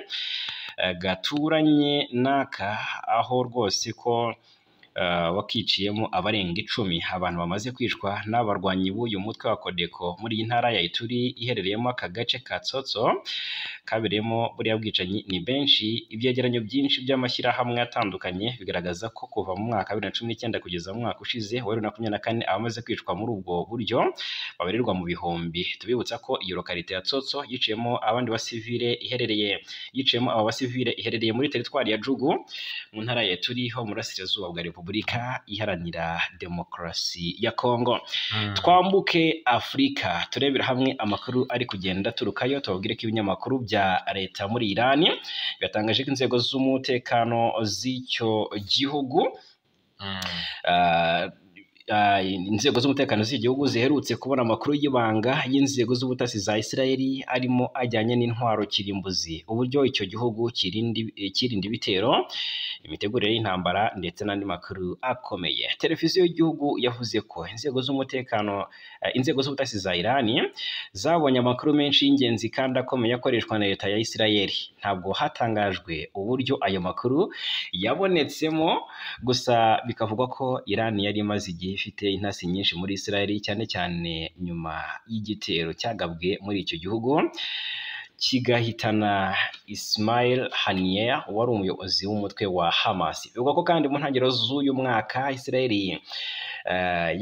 gaturanye n'aka, aho rwose ko wakiciyemo abarenga 10 abantu bamaze kwicwa n'abarwanyi b'uyu mutwe wa Codeco muri iyi ntara ya Ituri iherereyemo aka gace ka Tsotso kabereyemo buriya bwicanyi ni benshi. Ibyegeranyo byinshi by'amashyirahamwe atandukanye bigaragaza ko kuva mu mwaka 2019 kugeza mu mwaka ushize wa 2024 abamaze kwicwa muri ubwo buryo babarirwa mu bihumbi. Tubibutsa ko iyo lokalite ya Tsotso yiciyemo abandi basivile yiciyemo aba basivile iherereye muri teritwari ya Jugu mu ntara ya Ituri ho mu burasirazuba bwa Repubulika Iharanira Demokarasi ya Kongo. Twambuke Afurika turebera hamwe amakuru ari kugenda turukayo. Tubabwire ko ibinyamakuru bya leta muri Iran byatangaje ko inzego z'umutekano z'icyo gihugu inzego z'umutekano z'igihugu ziherutse kubona amakuru y'ibanga y'inzego z'ubutasi za Israeli arimo ajyanye n'intwaro kirimbuzi, uburyo icyo gihugu kirinda ibitero, imitegurire y'intambara ndetse n'andi makuru akomeye. Televiziyo y'igihugu yavuze ko inzego z'ubutasi za Iran zabonye amakuru menshi y'ingenzi kandi akomeye akoreshwa na leta ya Israeli. Ntabwo hatangajwe uburyo ayo makuru yabonetsemo, gusa bikavugwa ko Iran yari imaze igihe ifite intasi nyinshi muri Israeli, cyane cyane nyuma y'igitero cyagabwe muri icyo gihugu kigahitana Ismail Haniyeh wari umuyobozi w'umutwe wa Hamas. Bivugwa ko kandi mu ntangiriro z'uyu mwaka Israeli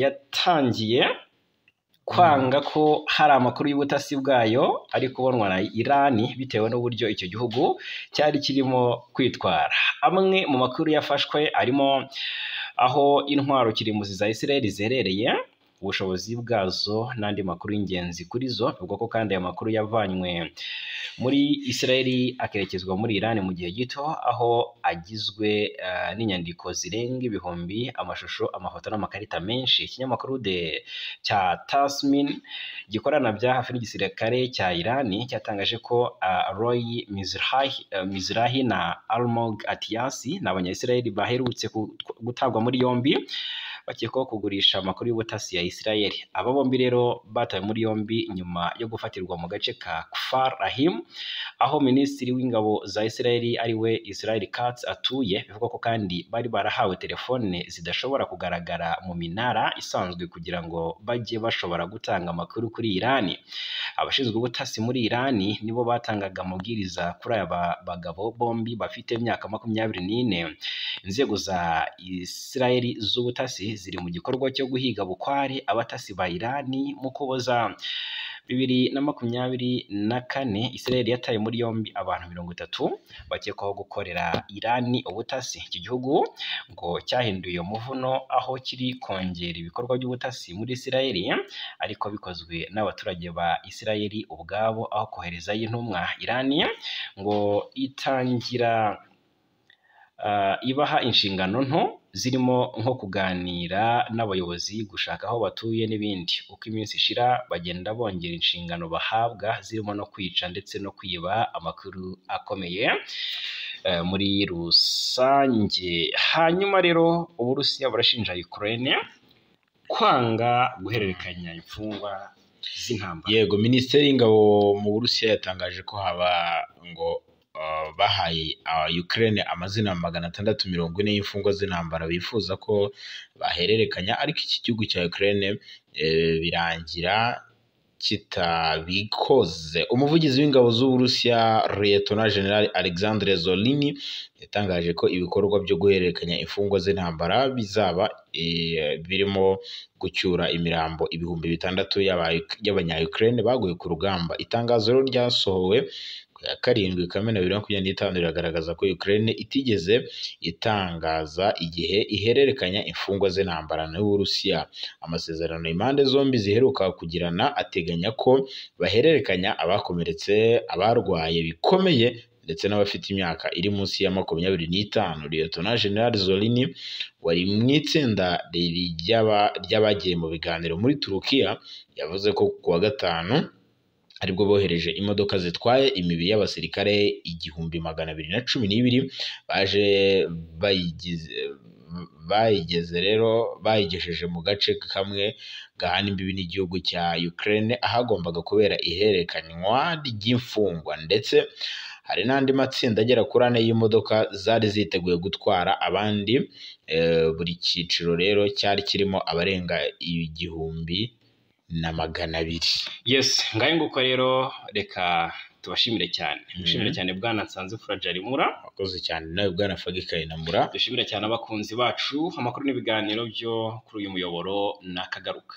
yatangiye kwanga ko hari amakuru y'ubutasi bwayo ari kubonwa na Irani bitewe n'uburyo icyo gihugu cyari kirimo kwitwara. Amwe mu makuru yafashwe arimo aho intwaro kirimbuzi za Israel ziherereye, ubushobozi bwazo n'andi makuru y'ingenzi kuri zo. Ubwo ko kandi aya makuru yavanywe muri Israel akerekezwa muri Iran mu gihe gito, aho agizwe n'inyandiko zirenga ibihumbi, amashusho, amafoto n'amakarita menshi. Ikinyamakuru cya Tasmin gikorana bya hafi n'igisirikare cya Iran cyatangaje ko Roy Mizrahi na Almog Atiasi ni abanya-Israel baherutse gutabwa muri yombi bakekwaho kugurisha amakuru y'ubutasi ya Israel. Aba bombi rero batawe muri yombi nyuma yo gufatirwa mu gace ka Kfar Rahim, aho minisitiri w'ingabo za Israel ariwe Israel Katz atuye. Bivugwa ko kandi bari barahawe telefone zidashobora kugaragara mu minara isanzwe kugira ngo bajye bashobora gutanga amakuru kuri Iran. Abashinzwe ubutasi muri Iran nibo batangaga amabwiriza kuri aba bagabo bombi bafite imyaka 24. Inzego za Israel z'ubutasi ziri mu gikorwa cyo guhiga bukware abatasi ba Iran. Mu Kuboza 2024 Israel yataye muri yombi abantu 30 bakekwaho gukorera Iran ubutasi. Iki gihugu ngo cyahinduye umuvuno aho kiri kongera ibikorwa by'ubutasi muri Israel, ariko bikozwe n'abaturage ba Israel ubwabo aho kohereza y'intumwa. Iran ngo itangira ibaha inshingano nto zirimo nko kuganira n'abayobozi, gushaka aho batuye n'ibindi. Uko iminsi ishira bagenda bongera inshingano bahabwa zirimo no kwica ndetse no kwiba amakuru akomeye muri rusange. Hanyuma rero Uburusiya burashinja Ukraine kwanga guhererekanya imfungwa z'intambara. Yego, Minisiteri y'Ingabo mu Burusiya yatangaje ko haba ngo bahaye Ukraine amazina 640 y'imfungwa z'intambara bifuza ko bahererekanya, ariko iki gihugu cya Ukraine birangira kitabikoze. Umuvugizi w'ingabo z'Uburusiya Lieutenant General Alexander Zolini yatangaje ko ibikorwa byo guhererekanya imfungwa z'intambara bizaba birimo gucyura imirambo 6,000 y'abanya-Ukraine baguye ku rugamba. Itangazo rero ryasohowe ya 7 Kamena 2025 riragaragaza ko Ukraine itigeze itangaza igihe ihererekanya imfungwa z'intambara n'Uburusiya. Amasezerano impande zombi ziheruka kugirana ateganya ko bahererekanya abakomeretse, abarwaye bikomeye ndetse n'abafite imyaka iri munsi ya 25. Lieutenant General Zolini wari mu itsinda ry'abagiye mu biganiro muri Turukiya yavuze ko kuwa gatanu aribwo bohereje imodoka zitwaye imibiri y'abasirikare 1212 baje bayigejeje mu gace kamwe gahana imbibi n'igihugu cya Ukraine ahagombaga kubera ihererekanywa ry'imfungwa, ndetse hari n'andi matsinda agera kuri 4 y'imodoka zari ziteguye gutwara abandi. Buri cyiciro rero cyari kirimo abarenga 1,200. Yes, ngaye nguko rero reka tubashimire cyane. Dushimire cyane Bwana Nsanzimfura Jarimura. Akoze cyane nawe Bwana Fagikayi Nambura. Dushimire cyane abakunzi bacu. Amakuru n'ibiganiro byo kuri uyu muyoboro nakagaruka.